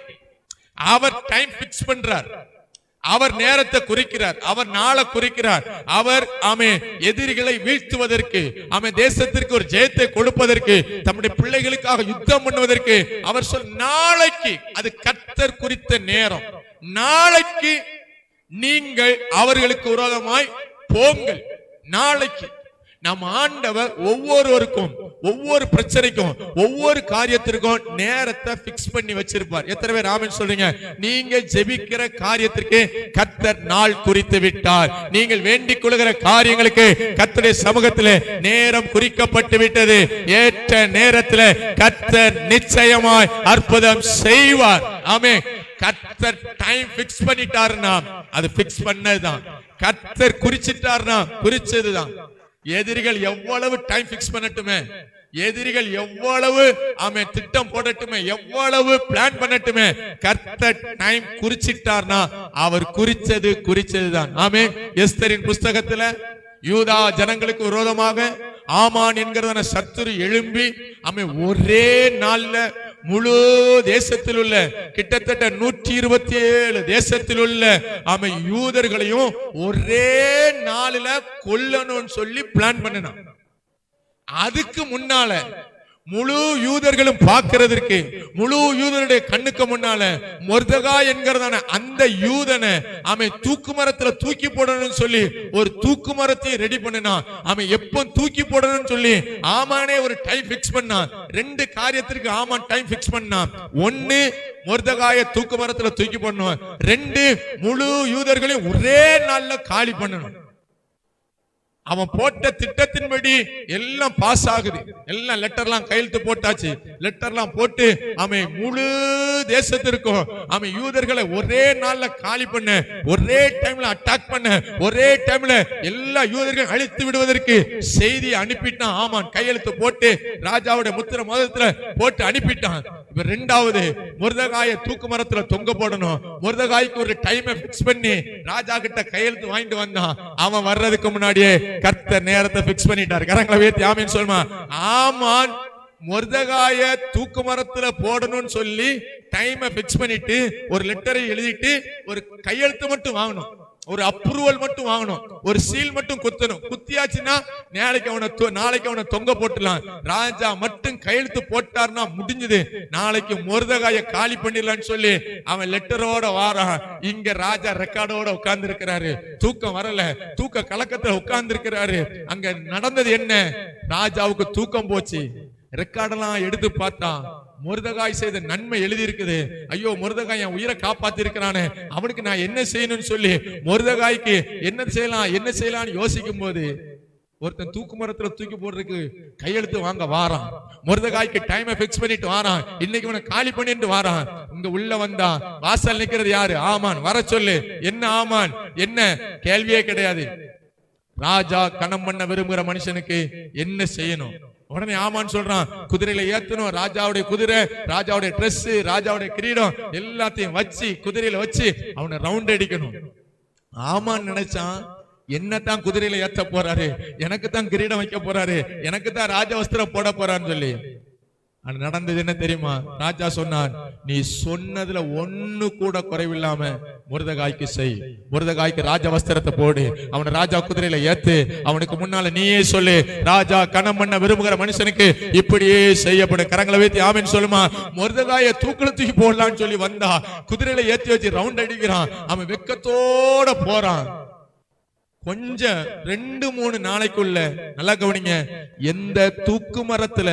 அவர் டைம் பிக்ஸ் பண்றார், அவர் நேரத்தை குறிக்கிறார், அவர் நாளை குறிக்கிறார். அவர் எதிரிகளை வீழ்த்துவதற்கு, தேசத்திற்கு ஒரு ஜெயத்தை கொடுப்பதற்கு, தம்முடைய பிள்ளைகளுக்காக யுத்தம் பண்ணுவதற்கு அவர் நாளைக்கு, அது கர்த்தர் குறித்த நேரம். நாளைக்கு நீங்கள் அவர்களுக்கு விரோதமாய் போங்கள். நாளைக்கு நம் ஆண்டவர் ஒவ்வொருவருக்கும், ஒவ்வொரு பிரச்சனைக்கும், ஒவ்வொரு காரியத்திற்கும் நேரத்தை பிக்ஸ் பண்ணி வச்சிருப்பார். எத்தனை பேர் ஆமென் சொல்றீங்க? நீங்க ஜெபிக்கிற காரியத்திற்கு கர்த்தர் நாள் குறித்து விட்டார். நீங்கள் வேண்டிக் கொள்கிற காரியங்களுக்கு கர்த்தருடைய சமூகத்திலே நேரம் குறிக்கப்பட்டு விட்டது. ஏற்ற நேரத்தில் கர்த்தர் நிச்சயமாய் அற்புதம் செய்வார். ஆமென். கர்த்தர் டைம் பிக்ஸ் பண்ணிட்டாருன்னா அது பிக்ஸ் பண்ணதுதான். கர்த்தர் குறிச்சிட்டாருன்னா குறிச்சதுதான். எதிரிகள் எவ்வளவு டைம் பிக்ஸ் பண்ணட்டுமே, எதிரிகள் எவ்வளவு திட்டம் போடட்டுமே, எவ்வளவு பிளான் பண்ணட்டுமே, கர்த்தர் டைம் குறிச்சிட்டார்னா அவர் குறிச்சதுதான். ஆமென். எஸ்தரின் புஸ்தகத்துல யூதா ஜனங்களுக்கு விரோதமாக ஆமான் என்கிறதான சத்துரு எழும்பி ஒரே நாள்ல முழு தேசத்தில் உள்ள கிட்டத்தட்ட 127 தேசத்தில் உள்ள யூதர்களையும் ஒரே நாளில கொல்லணும்னு சொல்லி பிளான் பண்ணினான். அதுக்கு முன்னால முழு யூதர்களும் பார்க்கிறதற்கு, முழு யூதருடைய கண்ணுக்கு முன்னால மொர்தெகாய் என்கிறதான அந்த யூதனை அவன் தூக்கு மரத்துல தூக்கி போடணும்னு சொல்லி ஒரு தூக்கு மரத்தையும் ரெடி பண்ணினா. அவன் எப்ப தூக்கி போடணும்னு சொல்லி ஆமானே ஒரு டைம் பிக்ஸ் பண்ணான். 2 காரியத்திற்கு ஆமான் டைம் பிக்ஸ் பண்ணான். 1, மொர்தெகாயை தூக்கு மரத்துல தூக்கி போடணும். 2, முழு யூதர்களையும் ஒரே நாள்ல காலி பண்ணணும். அவன் போட்ட திட்டத்தின்படி எல்லாம் பாஸ் ஆகுது. எல்லாம் லெட்டர்லாம் கையெழுத்து போட்டாச்சு. லெட்டர்லாம் போட்டு அவன் முழு தேசத்திற்கும் அவன் யூதர்களை ஒரே நாள்ல காலி பண்ண, ஒரே டைம்ல அட்டாக் பண்ண, ஒரே டைம்ல எல்லா யூதர்களையும் அழித்து விடுவதற்கு செய்தி அனுப்பிட்டான். ஆமான் கையெழுத்து போட்டு ராஜாவுடைய முத்திர மோதிரத்துல போட்டு அனுப்பிட்டான். இப்ப 2வது மொர்தெகாயை தூக்கு மரத்துல தொங்க போடணும். மொர்தெகாய்க்கு ஒரு டைமை பிக்ஸ் பண்ணி ராஜா கிட்ட கையெழுத்து வாங்கிட்டு வந்தான். அவன் வர்றதுக்கு முன்னாடியே கர்த்தர் நேரத்தை பிக்ஸ் பண்ணிட்டார். கரங்களை உயர்த்தி ஆமென் சொல்லுமா. ஆமான் மொர்தெகாயை தூக்கு மரத்துல போடணும்னு சொல்லி டைமை பிக்ஸ் பண்ணிட்டு ஒரு லெட்டரை எழுதிட்டு ஒரு கையெழுத்து மட்டும் வாங்கணும், ஒரு அப்ரூவல் மட்டும் வாங்கணும், ஒரு சீல் மட்டும் குத்தணும். குத்தியாச்சுன்னா நாளைக்கு அவனை தொங்க போட்டுலாம். ராஜா மட்டும் கையெழுத்து போட்டார்னா முடிஞ்சது. நாளைக்கு மொர்தெகாயை காலி பண்ணிடலான்னு சொல்லி அவன் லெட்டரோட வாரான். இங்க ராஜா ரெக்கார்டோட உட்கார்ந்து இருக்கிறாரு. தூக்கம் வரல, தூக்க கலக்கத்துல உட்கார்ந்து இருக்கிறாரு. அங்க நடந்தது என்ன? ராஜாவுக்கு தூக்கம் போச்சு. ரெக்கார்டெல்லாம் எடுத்து பார்த்தா மொர்தெகாய் செய்த நன்மை எழுதி இருக்குது. ஐயோ மொர்தெகாய் என் உயிரை காப்பாத்தி இருக்கிறானே, அவனுக்கு நான் என்ன செய்யணும்னு சொல்லி மொர்தெகாய்க்கு என்ன செய்யலாம் யோசிக்கும் போது ஒருத்தன் தூக்கு மரத்துல தூக்கி போடுறதுக்கு கையெழுத்து வாங்க வாரான். மொர்தெகாய்க்கு டைமை பிக்ஸ் பண்ணிட்டு வாரான். இன்னைக்கு இவனை காலி பண்ணிட்டு வாரான். இங்க உள்ள வந்தா வாசல் நிக்கிறது யாரு? ஆமான். வர சொல்லு. என்ன ஆமான்? என்ன? கேள்வியே கிடையாது. ராஜா கணம் பண்ண விரும்புகிற மனுஷனுக்கு என்ன செய்யணும்? உடனே ஆமான்னு சொல்றான். குதிரையில ஏத்தணும். ராஜாவுடைய குதிரை, ராஜாவுடைய ட்ரெஸ், ராஜாவுடைய கிரீடம் எல்லாத்தையும் வச்சு குதிரையில வச்சு அவனை ரவுண்ட் அடிக்கணும். ஆமான்னு நினைச்சான், என்னத்தான் குதிரையில ஏத்த போறாரு, எனக்கு தான் கிரீடம் வைக்க போறாரு, எனக்கு தான் ராஜ வஸ்திரம் போட போறான்னு சொல்லி. நடந்தது என்ன தெரியுமா? ராஜா சொன்னான், நீ சொன்னதுல ஒண்ணு கூட குறைவில்லாம மொர்தெகாய்க்கு செய். மொர்தெகாய்க்கு ராஜ வஸ்திரத்தை போடு. அவனை ராஜா குதிரையில ஏத்து. அவனுக்கு முன்னால நீயே சொல்லு, ராஜா கணம் பண்ண விரும்புகிற மனுஷனுக்கு இப்படியே செய்யப்படும். கரங்களை வைத்து ஆமென் சொல்லுமா. மொர்தெகாயை தூக்குல தூக்கி போடலான்னு சொல்லி வந்தா குதிரையில ஏத்தி வச்சு ரவுண்ட் அடிக்கிறான். அவன் வெக்கத்தோட போறான். கொஞ்சம் 2-3 நாளைக்குள்ள நல்லா கவனிங்க, எந்த தூக்கு மரத்துல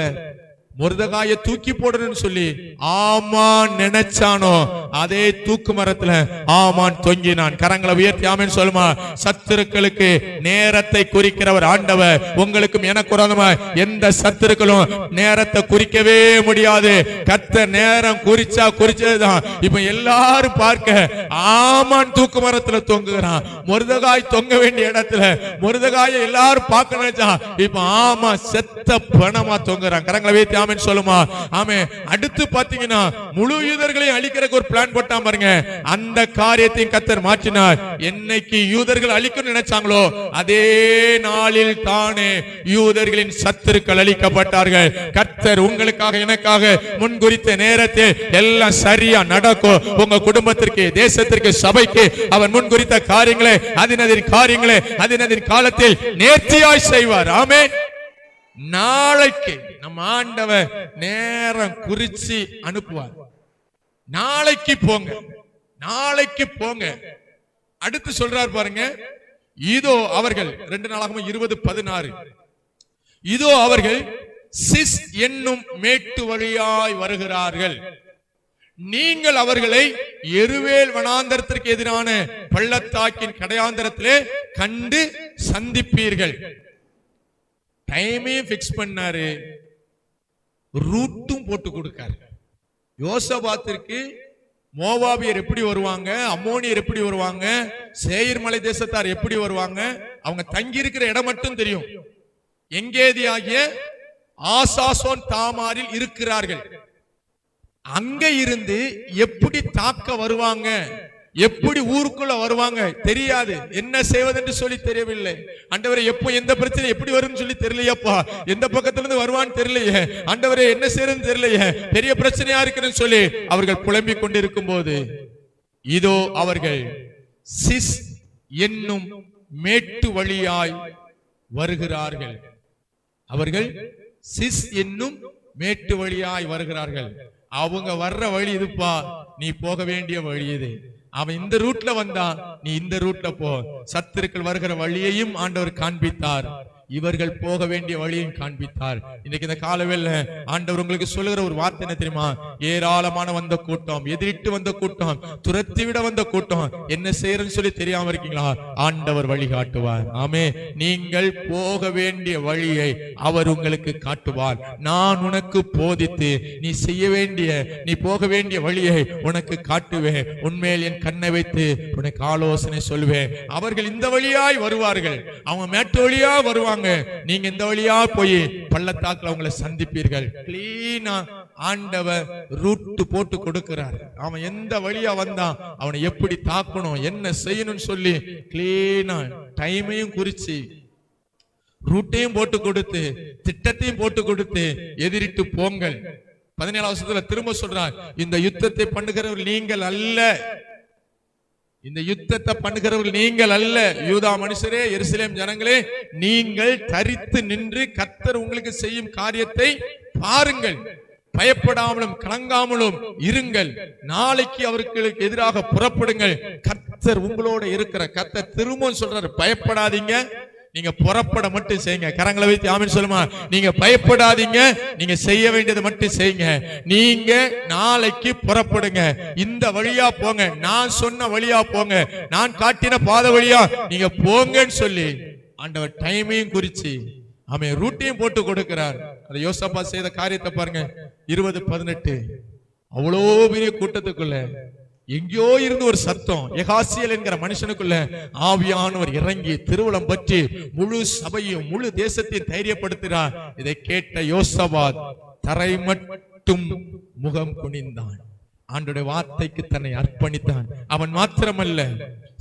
மொர்தெகாயை தூக்கி போடணும்னு சொல்லி ஆமான் நினைச்சானோ அதே தூக்கு மரத்துல ஆமான் தொங்கினான். கரங்களை உயர்த்தி ஆமென் சொல்லுமா. சத்துருக்களுக்கு நேரத்தை குறிக்கிறவர் ஆண்டவர். உங்களுக்கும் எனக்கு எந்த சத்துருக்களும் நேரத்தை குறிக்கவே முடியாது. கர்த்தர் நேரம் குறிச்சதுதான். இப்ப எல்லாரும் பார்க்க ஆமான் தூக்கு மரத்துல தொங்குகிறான். மொர்தெகாய் தொங்க வேண்டிய இடத்துல மொர்தெகாயை எல்லாரும் பார்க்க நினைச்சா இப்ப ஆமா செத்த பணமா தொங்குறான். கரங்களை வைத்து சொல்லுமா. ஆமே. அடுத்து பாத்தீங்கன்னா முழு யூதர்களையும் அழிக்கிறதுக்கு ஒரு பிளான் போட்டான் பாருங்க. அந்த காரியத்தையும் கர்த்தர் மாற்றினார். என்னைக்கு யூதர்கள் அழிக்கணும்னு நினைச்சாங்களோ அதே நாளில் தானே யூதர்களின் சத்துருக்கள் அழிக்கப்பட்டார்கள். கர்த்தர் உங்களுக்காக எனக்காக முன்குறித்த நேரத்தில் எல்லாம் சரியா நடக்கும். உங்க குடும்பத்திற்கு, தேசத்திற்கு, சபைக்கு அவர் முன்குறித்த காரியங்களை அதினதின் காலத்தில் நேர்த்தியாய் செய்வார். ஆமென். நாளைக்கு நம்ம ஆண்டவர் நேரம் குறிச்சு அனுப்புவார். நாளைக்கு போங்க, நாளைக்கு போங்க. அடுத்து சொல்றார் பாருங்க, இதோ அவர்கள் 2 நாளாகமம் 20:16 இதோ அவர்கள் சிஸ் என்னும் மேட்டு வழியாய் வருகிறார்கள். நீங்கள் அவர்களை எருவேல் வனாந்தரத்திற்கு எதிரான பள்ளத்தாக்கின் கடையாந்தரத்திலே கண்டு சந்திப்பீர்கள். டைமையும் பிக்ஸ் பண்ணாரு, ரூட்டும் போட்டு கொடுக்காரு. யோசபாத்திற்கு மோவாபியர் எப்படி வருவாங்க, அம்மோனியர் எப்படி வருவாங்க, சேயீர் மலை தேசத்தார் எப்படி வருவாங்க, அவங்க தங்கி இருக்கிற இடம் மட்டும் தெரியும். எங்கேதியாகிய ஆசாசோன் தாமாரில் இருக்கிறார்கள். அங்க இருந்து எப்படி தாக்க வருவாங்க, எப்படி ஊருக்குள்ள வருவாங்க தெரியாது. என்ன செய்வது என்று சொல்லி தெரியவில்லை. ஆண்டவரே எப்போ எந்த பிரச்சனை எப்படி வரும்னு சொல்லி தெரியலையப்பா, எந்த பக்கத்துல இருந்து வருவான்னு தெரியலையே, ஆண்டவரே என்ன செய்யறதுன்னு தெரியலையே, பெரிய பிரச்சனையா இருக்குன்னு சொல்லி அவர்கள் புலம்பிக் கொண்டிருக்கும் போது இதோ அவர்கள் சிஸ் என்னும் மேட்டு வழியாய் வருகிறார்கள். அவர்கள் சிஸ் என்னும் மேட்டு வழியாய் வருகிறார்கள். அவங்க வர்ற வழி இதுப்பா, நீ போக வேண்டிய வழி இது. அவன் இந்த ரூட்ல வந்தான், நீ இந்த ரூட்ல போ. சத்துருக்கள் வருகிற வழியையும் ஆண்டவர் காண்பித்தார், இவர்கள் போக வேண்டிய வழியையும் காண்பித்தார். இன்னைக்கு இந்த காலவேளை ஆண்டவர் உங்களுக்கு சொல்லுகிற ஒரு வார்த்தை என்ன தெரியுமா? ஏராளமான வந்த கூட்டம், எதிரிட்டு வந்த கூட்டம், துரத்தி விட வந்த கூட்டம், என்ன செய்யறன்னு சொல்லி தெரியாம இருக்கீங்களா? ஆண்டவர் வழி காட்டுவார். ஆமே, நீங்கள் போக வேண்டிய வழியை அவர் உங்களுக்கு காட்டுவார். நான் உனக்கு போதித்து நீ செய்ய வேண்டிய, நீ போக வேண்டிய வழியை உனக்கு காட்டுவேன். உண்மையில் என் கண்ணை வைத்து உனக்கு ஆலோசனை சொல்வேன். அவர்கள் இந்த வழியாய் வருவார்கள், அவங்க மேட்டு வழியா வருவாங்க, நீங்க இந்த வழியா போய் பள்ளத்தாக்குல உங்களை சந்திப்பீர்கள். கிளீனா ஆண்டவர் ரூட் போட்டு கொடுக்கிறார். அவன் எந்த வழியா வந்தான், அவனை எப்படி தாக்கணும், என்ன செய்யணும்னு சொல்லி கிளீனா டைமையும் குறிச்சு ரூட்டையும் போட்டு கொடுத்து திட்டத்தையும் போட்டு கொடுத்து எதிரிட்டு போங்கள். 17ஆம் வசனத்துல திரும்ப சொல்றார், இந்த யுத்தத்தை பண்ணுகிறவர்கள் நீங்கள் அல்ல, இந்த யுத்தத்தை பண்ணுகிறவர்கள் நீங்கள் அல்ல. யூதா மனுஷரே, எருசலேம் ஜனங்களே, நீங்கள் தரித்து நின்று கர்த்தர் உங்களுக்கு செய்யும் காரியத்தை பாருங்கள். பயப்படாமலும் கலங்காமலும் இருங்கள். நாளைக்கு அவர்களுக்கு எதிராக புறப்படுங்கள். கர்த்தர் உங்களோட இருக்கிற கர்த்தர் திரும்ப சொல்றாரு, பயப்படாதீங்க, நீங்க புறப்பட மட்டும் செய்யுங்க. கரங்களை வைத்து ஆமென் சொல்லுமா. நீங்க பயப்படாதீங்க, நீங்க செய்ய வேண்டியது மட்டும் செய்யுங்க. நீங்க நாளைக்கு புறப்படுங்க, இந்த வழியா போங்க, நான் சொன்ன வழியா போங்க, நான் காட்டின பாதை வழியா நீங்க போங்கன்னு சொல்லி ஆண்டவர் டைமையும் குறிச்சு ஆமே ரூட்டையும் போட்டு கொடுக்கிறார். அந்த யோசப்பா செய்த காரியத்தை பாருங்க. 20:18 அவ்வளோ பெரிய கூட்டத்துக்குள்ள எங்கேயோ இருந்து ஒரு சத்தம், எகாசியல் என்கிற மனுஷனுக்குள்ள ஆவியானவர் இறங்கி திருவுளம் பற்றி முழு சபையும் முழு தேசத்தையும் தைரியப்படுத்துகிறார். இதை கேட்ட யோசபாத் தரை மட்டும் முகம் குனிந்தான், ஆண்டவருடைய வார்த்தைக்கு தன்னை அர்ப்பணித்தான். அவன் மாத்திரமல்ல,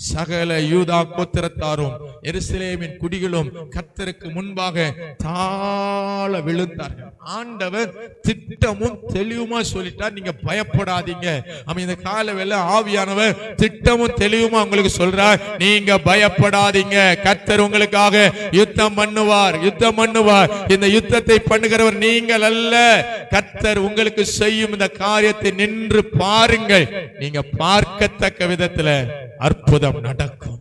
சகல யூதா கோத்திரத்தாரும் எருசலேமின் குடிகளும் கர்த்தருக்கு முன்பாக தாழ விழுந்தார்கள். ஆண்டவர் திட்டமும் தெளிவுமா சொல்லிட்டார், நீங்க பயப்படாதீங்க. அவன் இந்த காலவேளை ஆவியானவர் திட்டமும் தெளிவுமா உங்களுக்கு சொல்றார், நீங்க பயப்படாதீங்க, கர்த்தர் உங்களுக்காக யுத்தம் பண்ணுவார், யுத்தம் பண்ணுவார். இந்த யுத்தத்தை பண்ணுகிறவர் நீங்கள் அல்ல, கர்த்தர் உங்களுக்கு செய்யும் இந்த காரியத்தை நின்று பாருங்கள். நீங்க பார்க்கத்தக்க விதத்துல அற்புதம் நடக்கும்.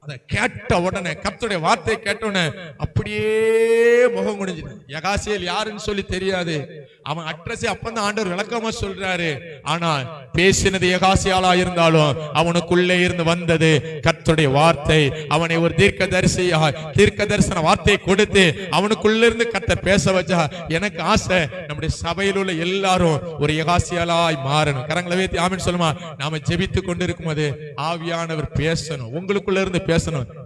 அதை கேட்ட உடனே, கர்த்தருடைய வார்த்தை கேட்ட உடனே அப்படியே முகம் குனிஞ்சிட்டு, எகாசியேல் யாருன்னு சொல்லி தெரியாது, அவன் அட்ரஸ் அப்பதான் ஆண்டவர் விளக்கமா சொல்றாரு. ஆனால் பேசினது எகாசியாலா இருந்தாலும் அவனுக்குள்ளே இருந்து வந்தது கர்த்தருடைய வார்த்தை. அவனை ஒரு தீர்க்க தரிசன வார்த்தை கொடுத்து அவனுக்குள்ள இருந்து கர்த்தர் பேச வச்சா. எனக்கு ஆசை நம்முடைய சபையில் உள்ள எல்லாரும் ஒரு எகாசியாலாய் மாறணும். கரங்களை வைத்து ஆமென் சொல்லுமா. நாம ஜெபித்து கொண்டிருக்கும் போது ஆவியானவர் பேசணும், உங்களுக்குள்ள இருந்து பேசணும்.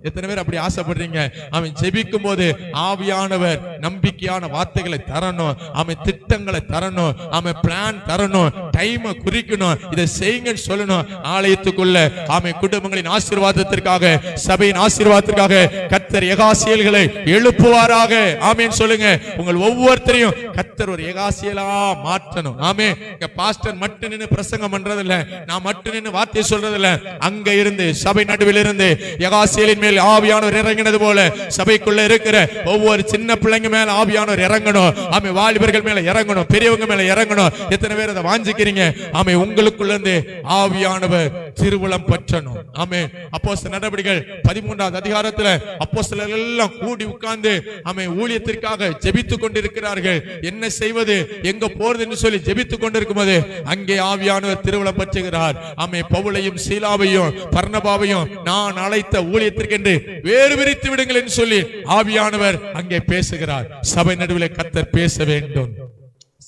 எத்தனை பேர் அப்படி ஆசைப்படுறீங்க? அவன் ஜெபிக்கும் போது ஆவியானவர் நம்பிக்கையான வார்த்தைகளை தரணும், அவன் திட்டங்களை தரணும், அவன் பிளான் தரணும், டைம் குறிக்கணும், இதை செய்யுங்கன்னு சொல்லணும். ஆலயத்துக்குள்ள ஆமென் குடும்பங்களின் ஆசீர்வாதத்திற்காக, சபையின் ஆசீர்வாதத்திற்காக கர்த்தர் எகாசியல்களை எழுப்புவாராக. ஆமென் சொல்லுங்க. உங்கள் ஒவ்வொருத்தரையும் கர்த்தர் ஒரு எகாசியலா மாற்றணும். ஆமென். பாஸ்டர் மட்டும் நின்னு பிரசங்கம் பண்றது இல்ல, நான் மட்டும் நின்னு வார்த்தை சொல்றது இல்ல, அங்க இருந்து சபை நடுவில் இருந்து எகாசியலின் மேல் ஆவியானவர் இறங்கினது போல சபைக்குள்ள இருக்கிற ஒவ்வொரு சின்ன பிள்ளைங்க மேல ஆவியானவர் இறங்கணும். ஆமென். வாலிபர்கள் மேல இறங்கணும், பெரியவங்க மேல இறங்கணும். எத்தனை பேர் அதை வாஞ்சிக்கிறீங்க? ஆமென். உங்களுக்குள்ள இருந்து ஆவியானவர் திருவுளம் பற்றணும். ஆமென். அப்போஸ்தலர் நடவடிக்கைகள் 13ஆம் அதிகாரத்துல அப்போஸ்தலர்கள் எல்லாம் கூடி உட்கார்ந்து ஆமென் ஊழியத்திற்காக ஜெபித்துக் கொண்டிருக்கிறார்கள். என்ன செய்வது, எங்க போறதுன்னு சொல்லி ஜெபித்துக் கொண்டிருக்கும்போது அங்கே ஆவியானவர் திருவுளம் பற்றுகிறார். ஆமென். பவுலையும் சீலாவையும் பர்னபாவையும் நான் அழைத்த ஊழியத்திற்கென்று வேறு விரித்து விடுங்கள் என்று சொல்லி ஆவியானவர் அங்கே பேசுகிறார். சபை நடுவில் கர்த்தர் பேச வேண்டும்,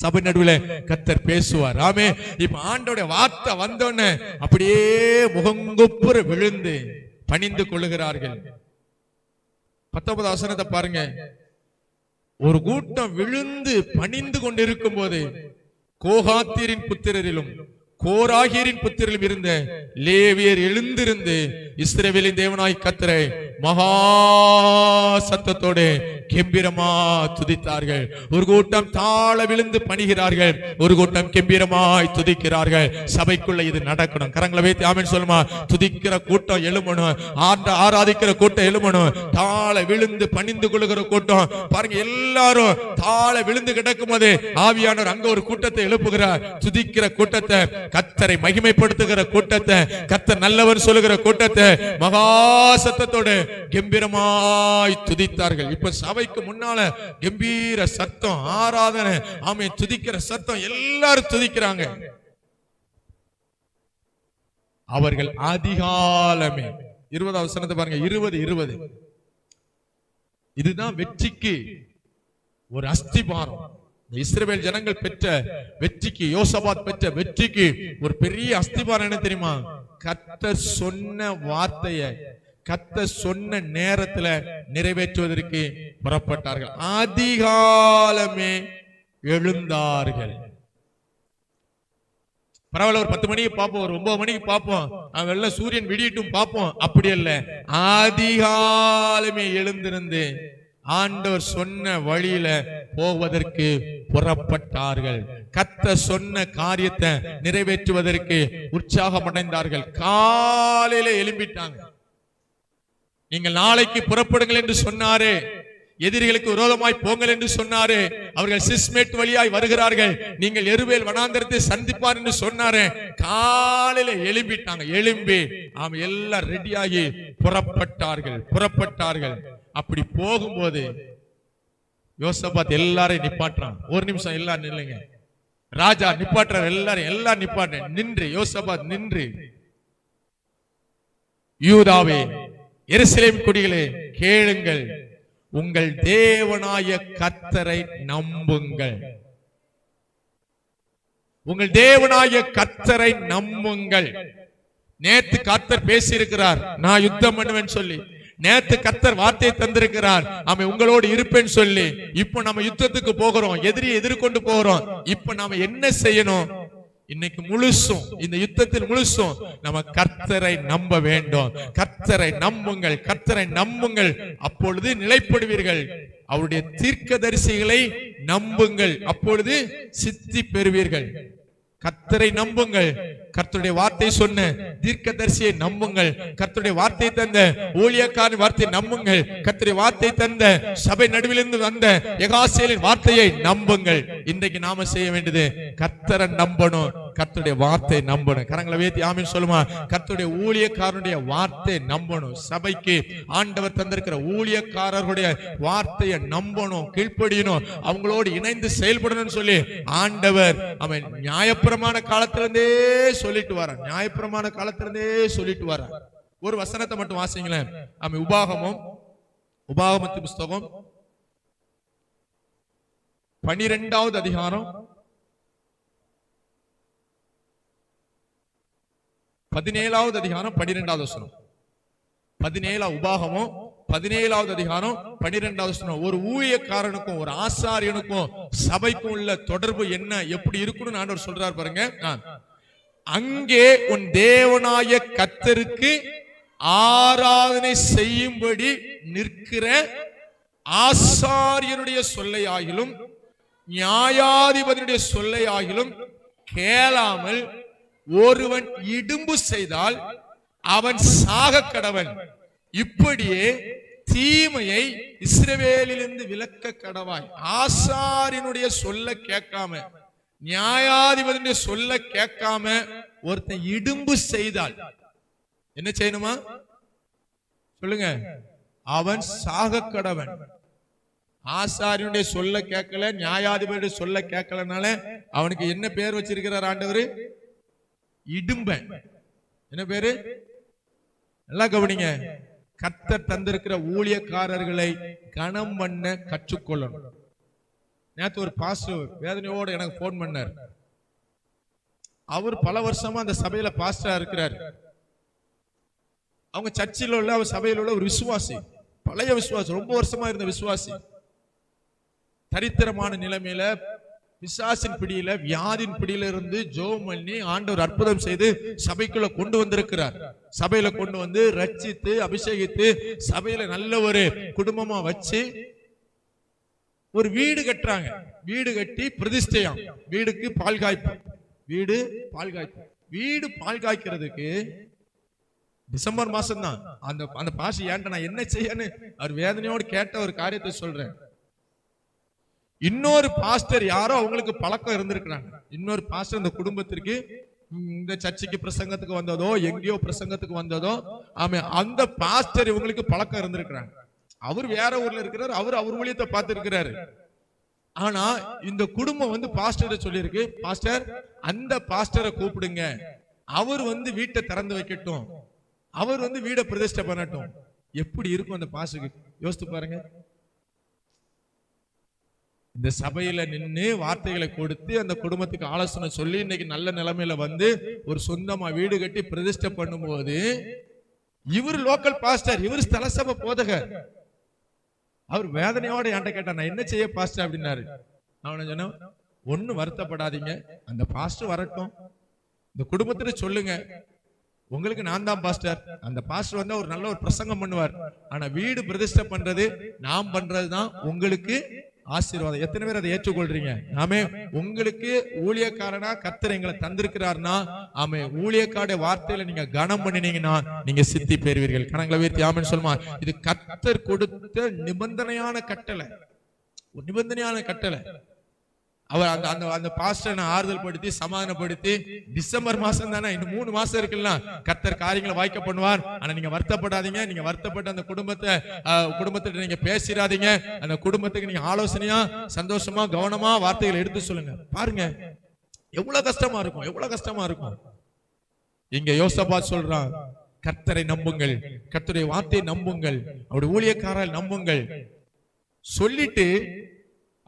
சபை நடுவில் கர்த்தர் பேசுவார். ஆமே. இப்ப ஆண்டவருடைய வார்த்தை வந்தோடனே அப்படியே முகங்குப்புற விழுந்து பணிந்து கொள்ளுகிறார்கள். 19ஆம் வசனத்தை பாருங்க. ஒரு கூட்டம் விழுந்து பணிந்து கொண்டிருக்கும் போது கோகாத்தியரின் புத்திரரிலும் கோராகியரின் புத்திரரிலும் இருந்த லேவியர் எழுந்திருந்து இஸ்ரவேலின் தேவனாய் கர்த்தரை மகா சத்தத்தோடு கம்பீரமா துதித்தார்கள். ஒரு கூட்டம் தாழ விழுந்து பணிகிறார்கள், ஒரு கூட்டம் கம்பீரமாய் துதிக்கிறார்கள். சபைக்குள்ள இது நடக்கணும். கரங்களை வைத்து ஆமென் சொல்லுமா. துதிக்கிற கூட்டம் எழுமணும், ஆராதிக்கிற கூட்டம் எழுமணும், தாழ விழுந்து பணிந்து கொள்ளுகிற கூட்டம். பாருங்க, எல்லாரும் தாழ விழுந்து கிடக்கும் போது ஆவியானவர் அங்க ஒரு கூட்டத்தை எழுப்புகிறார். துதிக்கிற கூட்டத்தை, கர்த்தரை மகிமைப்படுத்துகிற கூட்டத்தை, கர்த்தர் நல்லவர் சொல்லுகிற கூட்டத்தை மகா சத்தத்தோடு கம்பீரமாய் துதித்தார்கள். இப்ப சபைக்கு முன்னால கம்பீர சத்தம், ஆராதனை, ஆமென், துதிக்கிற சத்தம், எல்லாரும் துதிக்கிறாங்க. அவர்கள் அதிகாலமே 20வது வசனத்தை பாருங்க. 20 இதுதான் வெற்றிக்கு ஒரு அஸ்திபாரம். இஸ்ரவேல் ஜனங்கள் பெற்ற வெற்றிக்கு, யோசபாத் பெற்ற வெற்றிக்கு ஒரு பெரிய அஸ்திபாரம் என்ன தெரியுமா? கர்த்தர் சொன்ன வார்த்தையை கர்த்தர் சொன்ன நேரத்துல நிறைவேற்றுவதற்கு புறப்பட்டார்கள். அதிகாலமே எழுந்தார்கள். பரவாயில்ல, ஒரு 10 மணிக்கு பார்ப்போம், ஒரு 9 மணிக்கு பார்ப்போம், வெள்ள சூரியன் விடியட்டும் பார்ப்போம், அப்படி அல்ல. அதிகாலமே எழுந்திருந்து ஆண்டவர் சொன்ன வழியில போவதற்கு புறப்பட்டார்கள். கர்த்தர் சொன்ன காரியத்தை நிறைவேற்றுவதற்கு உற்சாகம் அடைந்தார்கள். காலையில எழும்பிட்டாங்க. நீங்கள் நாளைக்கு புறப்படுங்கள் என்று சொன்னாரே, எதிரிகளுக்கு விரோதமாய் போங்கள் என்று சொன்னாரே, அவர்கள் சிஸ்மேட் வழியாய் வருகிறார்கள், நீங்கள் எருவேல் வனாந்தரத்தை சந்திப்பார் என்று சொன்னாரே. காலையில எழும்பிட்டாங்க. எழும்பி எல்லாம் ரெடியாகி புறப்பட்டார்கள். அப்படி போகும்போது யோசபாத் எல்லாரையும் நிப்பாட்டுறான். ஒரு நிமிஷம் எல்லாரும் நில்லுங்க. ராஜா நிப்பாட்டுறார், எல்லாரும் நிப்பாட்டு. நின்று யோசபாத் நின்று, யூதாவே, எருசலேம் குடிகளே, கேளுங்கள், உங்கள் தேவனாய கர்த்தரை நம்புங்கள். உங்கள் தேவனாய கர்த்தரை நம்புங்கள். நேத்து கர்த்தர் பேசியிருக்கிறார், நான் யுத்தம் பண்ணுவேன் சொல்லி. நேத்து கர்த்தர் வார்த்தை தந்திருக்கிறார், அவன் உங்களோடு இருப்பேன்னு சொல்லி. இப்ப நம்ம யுத்தத்துக்கு போகிறோம், எதிரியை எதிர்கொண்டு போகிறோம். இப்ப நாம என்ன செய்யணும்? இன்னைக்கு முழுசும், இந்த யுத்தத்தில் முழுசும் நம்ம கர்த்தரை நம்ப வேண்டும். கர்த்தரை நம்புங்கள், கர்த்தரை நம்புங்கள், அப்பொழுது நிலைப்படுவீர்கள். அவருடைய தீர்க்கதரிசிகளை நம்புங்கள், அப்பொழுது சித்தி பெறுவீர்கள். கர்த்தரை நம்புங்கள், கர்த்தருடைய வார்த்தை சொன்ன தீர்க்கதரிசியை நம்புங்கள், கர்த்தருடைய வார்த்தை தந்த ஊழியக்காரன் வார்த்தை நம்புங்கள், கர்த்தருடைய வார்த்தை தந்த சபை நடுவிலிருந்து வந்த எகாசேலின் வார்த்தையை நம்புங்கள். இன்றைக்கு நாம செய்ய வேண்டியது கர்த்தரை நம்பணும், கர்த்தருடைய வார்த்தை நம்பணும். கரங்களை வேத்தி ஆமென் சொல்லுமா. கர்த்தருடைய ஊழியக்காரனுடைய வார்த்தை நம்பணும். சபைக்கு ஆண்டவர் தந்திருக்கிற ஊழியக்காரர்களுடைய வார்த்தையை நம்பணும், கீழ்ப்படியணும், அவங்களோடு இணைந்து செயல்படணும்னு சொல்லி ஆண்டவர் அவன் நியாயப்பிரமாண காலத்திலிருந்தே சொல்லிட்டு வர, நியாயப்பிரமாண காலத்திலிருந்தே சொல்லிட்டு வர. ஒரு வசனத்தை மட்டும் வாசிங்களேன். உபாகமத்தின் புஸ்தகம் 12வது அதிகாரம் 17வது அதிகாரம் 12வது வசனம். 17 உபாகமம் 17வது அதிகாரம் 12வது வசனம். ஒரு ஊழியக்காரனுக்கும் ஒரு ஆசாரியனுக்கும் சபைக்கும் உள்ள தொடர்பு என்ன, எப்படி இருக்குன்னு ஆண்டவர் சொல்றார் பாருங்க. அங்கே உன் தேவனாய கர்த்தருக்கு ஆராதனை செய்யும்படி நிற்கிற ஆசாரியனுடைய சொல்லை ஆகிலும் நியாயாதிபதியுடைய சொல்லை ஆகிலும் கேளாமல் ஒருவன் இடும்பு செய்தால் அவன் சாக கடவன். இப்படியே தீமையை இஸ்ரவேலிலிருந்து விலக்க கடவாய். ஆசாரியனுடைய சொல்ல கேட்காம, நியாயாதிபதியுடைய சொல்ல கேட்காம ஒருத்தன் இடும்பு செய்தால் என்ன செய்யணுமா சொல்லுங்க? அவன் சாக கடவன். ஆசாரியனுடைய சொல்ல கேட்கல, நியாயாதிபதியுடைய சொல்ல கேட்கலனால அவனுக்கு என்ன பேர் வச்சிருக்கிறார் ஆண்டவர்? இடும்பன். என்ன பேரு? நல்லா கவனிங்க. கர்த்தர் தந்திருக்கிற ஊழியக்காரர்களை கனம் பண்ண கற்றுக்கொள்ளணும். நேற்று ஒரு பாஸ்டர் வேதனையோடு எனக்கு போன் பண்ணார். அவர் பல வருஷமா அந்த சபையில பாஸ்டரா இருக்கிறார். அவங்க சர்ச்சில் உள்ள, அவர் சபையில் உள்ள ஒரு விசுவாசி, பழைய விசுவாசி, ரொம்ப வருஷமா இருந்த விசுவாசி. தரித்திரமான நிலைமையில, பிசாசின் பிடியில, வியாதின் பிடியில இருந்து ஜெபம் பண்ணி ஆண்டவர் அற்புதம் செய்து சபைக்குள்ள கொண்டு வந்திருக்கிறார். சபையில கொண்டு வந்து ரட்சித்து அபிஷேகித்து சபையில நல்ல ஒரு குடும்பமா வச்சு ஒரு வீடு கட்டுறாங்க. வீடு கட்டி பிரதிஷ்டையாம். வீடுக்கு பால் காய்ப்பு. வீடு பால் காய்ப்பு. வீடு பால் காய்க்கிறதுக்கு டிசம்பர் மாசம் தான். அந்த பாசி ஏன்ட்ட நான் என்ன செய்யன்னு அவர் வேதனையோடு கேட்ட ஒரு காரியத்தை சொல்றேன். இன்னொரு பாஸ்டர் யாரோ அவங்களுக்கு பழக்கம் இருந்திருக்கிறாங்க. இன்னொரு பாஸ்டர் இந்த குடும்பத்திற்கு இந்த சர்ச்சைக்கு பிரசங்கத்துக்கு வந்ததோ எங்கேயோ பிரசங்கத்துக்கு வந்ததோ ஆமா அந்த பாஸ்டர் இவங்களுக்கு பழக்கம் இருந்திருக்கிறாங்க. அவர் வேற ஊர்ல இருக்கிறார். அவர் ஊழியத்தை பார்த்து இருக்கிறாரு. ஆனா இந்த குடும்பம் வந்து பாஸ்டர் சொல்லியிருக்கு, பாஸ்டர் அந்த பாஸ்டரை கூப்பிடுங்க, அவர் வந்து வீட்டை திறந்து வைக்கட்டும், அவர் வந்து வீடை பிரதிஷ்டை பண்ணட்டும். எப்படி இருக்கும் அந்த பாஸ்டருக்கு? யோசித்து பாருங்க. இந்த சபையில நின்று வார்த்தைகளை கொடுத்து அந்த குடும்பத்துக்கு ஆலோசனை சொல்லி இன்னைக்கு நல்ல நிலைமையில வந்து ஒரு சொந்தமா வீடு கட்டி பிரதிஷ்டை பண்ணும்போது இவர் லோக்கல் பாஸ்டர், இவர் ஸ்தல சபை போதகர், அவர் வேதனையோட என்கிட்ட கேட்டா நான் என்ன செய்ய பாஸ்டர் அப்படின்னாரு. நான் சொன்னேன், ஒன்னும் வருத்தப்படாதீங்க, அந்த பாஸ்டர் வரட்டும், இந்த குடும்பத்துல சொல்லுங்க, உங்களுக்கு நான் தான் பாஸ்டர், அந்த பாஸ்டர் வந்து ஒரு நல்ல ஒரு பிரசங்கம் பண்ணுவார், ஆனா வீடு பிரதிஷ்டை பண்றது நாம் பண்றதுதான் உங்களுக்கு ஆசீர்வாதம். எத்தனை பேர் அதை ஏற்றுக்கொள்றீங்க? ஆமே. உங்களுக்கு ஊழியக்காரனா கர்த்தர் எங்களை தந்திருக்கிறார்னா ஆமே ஊழியக்கார வார்த்தையில நீங்க கனம் பண்ணினீங்கன்னா நீங்க சித்தி பெறுவீர்கள். கணங்களை உயர்த்தி ஆமென் சொல்லுமா. இது கர்த்தர் கொடுத்த நிபந்தனையான கட்டளை, ஒரு நிபந்தனையான கட்டளை. அவர் அந்த பாஸ்டரை ஆறுதல் படுத்தி சமாதானப்படுத்தி, டிசம்பர் மாசம் தானே, இன்னும் 3 மாசம் இருக்குல்ல, கர்த்தர் காரியங்களை வாய்க்க பண்ணுவார். ஆனா நீங்க வருத்தப்படாதீங்க. நீங்க வருத்தப்பட்டு அந்த குடும்பத்தை நீங்க பேசிடாதீங்க. அந்த குடும்பத்துக்கு நீங்க ஆலோசனையா சந்தோஷமா கவனமா வார்த்தைகளை எடுத்து சொல்லுங்க. பாருங்க எவ்வளவு கஷ்டமா இருக்கும், எவ்வளவு கஷ்டமா இருக்கும். இங்க யோசபாத் சொல்றான், கர்த்தரை நம்புங்கள், கர்த்தருடைய வார்த்தையை நம்புங்கள், அவருடைய ஊழியக்காரரை நம்புங்கள் சொல்லிட்டு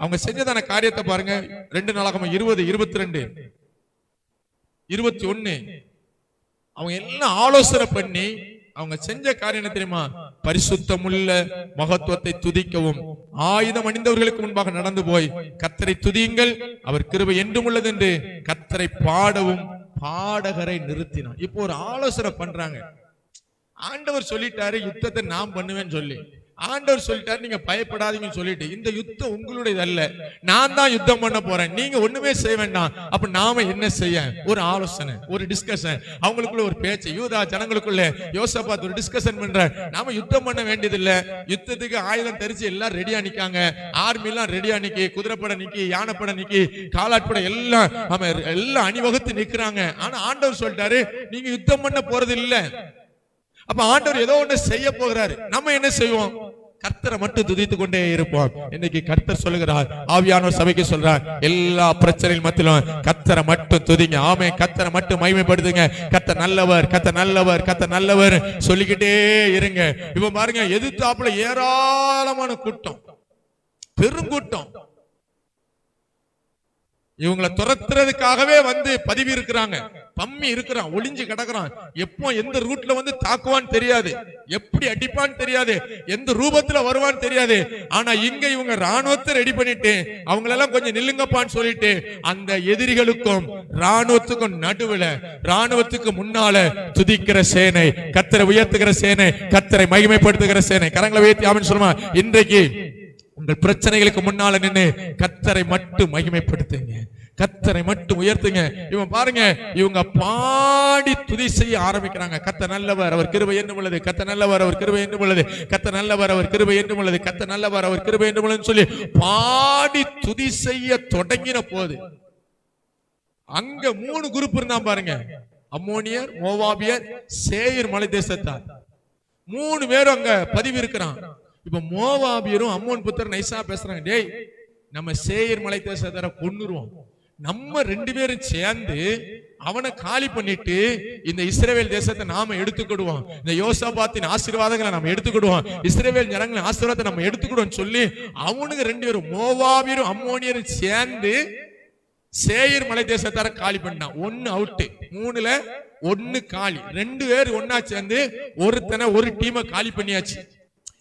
அவங்க செஞ்சதான காரியத்தை பாருங்க. 2 நாளாகமம் 20, 22, 21 அவங்க எல்லாம் ஆலோசனை பண்ணி அவங்க செஞ்ச காரியம் என்ன தெரியுமா? பரிசுத்தமுள்ள மகத்துவத்தை துதிக்கவும் ஆயுதம் அணிந்தவர்களுக்கு முன்பாக நடந்து போய் கர்த்தரை துதியுங்கள், அவர் கிருபை என்றும் உள்ளது என்று கர்த்தரை பாடவும் பாடகரை நிறுத்தினார். இப்போ ஒரு ஆலோசனை பண்றாங்க. ஆண்டவர் சொல்லிட்டாரு யுத்தத்தை நான் பண்ணுவேன்னு சொல்லி, ஆண்டவர் சொல்லிட்டாரு நீங்க பயப்படாதீங்கன்னு சொல்லிட்டு, இந்த யுத்தம் உங்களுடையது அல்ல, நான் தான் யுத்தம் பண்ண போறேன், நீங்க ஒண்ணுமே செய்ய வேண்டாம். அப்ப நாம என்ன செய்ய? ஒரு ஆலோசனை, ஒரு டிஸ்கஷன், அவங்களுக்குள்ள ஒரு பேச்சு. யூதா ஜனங்களுக்குள்ள யோசபாத் ஒரு டிஸ்கஷன் பண்ற, நாம யுத்தம் பண்ண வேண்டியது இல்ல, யுத்தத்துக்கு ஆயுதம் தரிச்சு எல்லாம் ரெடியா நிக்காங்க, ஆர்மி எல்லாம் ரெடியா நிக்கி, குதிரைப்படை நிக்கி, யானைப்படை நிக்கி, காலாட்படை எல்லாம் அணிவகுத்து நிக்கிறாங்க. ஆனா ஆண்டவர் சொல்லிட்டாரு நீங்க யுத்தம் பண்ண போறது இல்ல. அப்ப ஆண்டவர் ஏதோ ஒண்ணு செய்ய போகிறாரு. நம்ம என்ன செய்வோம்? கர்த்தரை மட்டும் துதித்து கொண்டே இருப்போம். இன்னைக்கு கர்த்தர் சொல்லுகிறார், ஆவியானவர் சபைக்கு சொல்றார், எல்லா பிரச்சனைகள் மத்தியிலும் கர்த்தரை மட்டும் துதிங்க. ஆமே, கர்த்தரை மட்டும் மகிமைப்படுத்துங்க. கர்த்தர் நல்லவர், கர்த்தர் நல்லவர், கர்த்தர் நல்லவர் சொல்லிக்கிட்டே இருங்க. இப்ப பாருங்க, எதிர்த்தாப்புல ஏராளமான கூட்டம், பெருங்கூட்டம், இவங்களை துரத்துறதுக்காகவே வந்து பதிவு இருக்கிறாங்க, பம்மி இருக்கிறான், ஒளிஞ்சு கிடக்குறான். எப்போ எந்த ரூட்ல வந்து தாக்குவான்னு தெரியாது, எப்படி அடிப்பான்னு தெரியாது, எந்த ரூபத்துல வருவான்னு தெரியாது. ஆனா இங்க இவங்க ராணுவத்தை ரெடி பண்ணிட்டு அவங்களெல்லாம் கொஞ்சம் நில்லுங்கப்பான்னு சொல்லிட்டு அந்த எதிரிகளுக்கும் ராணுவத்துக்கும் நடுவுல, ராணுவத்துக்கு முன்னால துதிக்கிற சேனை, கர்த்தரை உயர்த்துகிற சேனை, கர்த்தரை மகிமைப்படுத்துகிற சேனை. கரங்களை உயர்த்தி ஆமென் சொல்லுமா. இன்றைக்கு உங்கள் பிரச்சனைகளுக்கு முன்னால நின்று கர்த்தரை மட்டும் மகிமைப்படுத்துங்க, கர்த்தரை மட்டும் உயர்த்துங்க. இவன் பாருங்க, இவங்க பாடி துதி செய்ய ஆரம்பிக்கிறாங்க. கர்த்தர் நல்லவர், அவர் கிருபை என்றும் உள்ளது, கர்த்தர் நல்லவர், அவர் கிருபை என்றும் உள்ளது, கர்த்தர் நல்லவர், அவர் கிருபை என்றும் உள்ளது, கர்த்தர் நல்லவர், அவர் கிருபை என்றும் உள்ளதுன்னு சொல்லி பாடி துதி செய்ய தொடங்கின போது அங்க 3 குரூப் இருந்தா பாருங்க. அம்மோனியர், மோவாபியர், சேயீர் மலை தேசத்தார். 3 பேரும் அங்க பதிவு இருக்கிறான். இப்ப மோவாபியரும் அம்மோன் புத்தர் நைசா பேசுறாங்க, டேய் நம்ம சேயீர் மலை தேசத்தார கொன்னுருவோம், நம்ம 2 பேரும் சேர்ந்து அவனை காலி பண்ணிட்டு இந்த இஸ்ரவேல் தேசத்தை நாம எடுத்துக்கிடுவோம், இந்த யோசபாத்தின் ஆசீர்வாதங்களை நம்ம எடுத்துக்கிடுவோம், இஸ்ரவேல் ஜனங்களின் ஆசீர்வாதத்தை நம்ம எடுத்துக்கிடுவோம் சொல்லி அவனுக்கு 2 பேரும் மோவாபியரும் அம்மோனியரும் சேர்ந்து சேயீர் மலை தேசத்தார காலி பண்ணான். 1 அவுட், 3ல 1 காலி. 2 பேர் ஒன்னா சேர்ந்து ஒரு டீமை காலி பண்ணியாச்சு.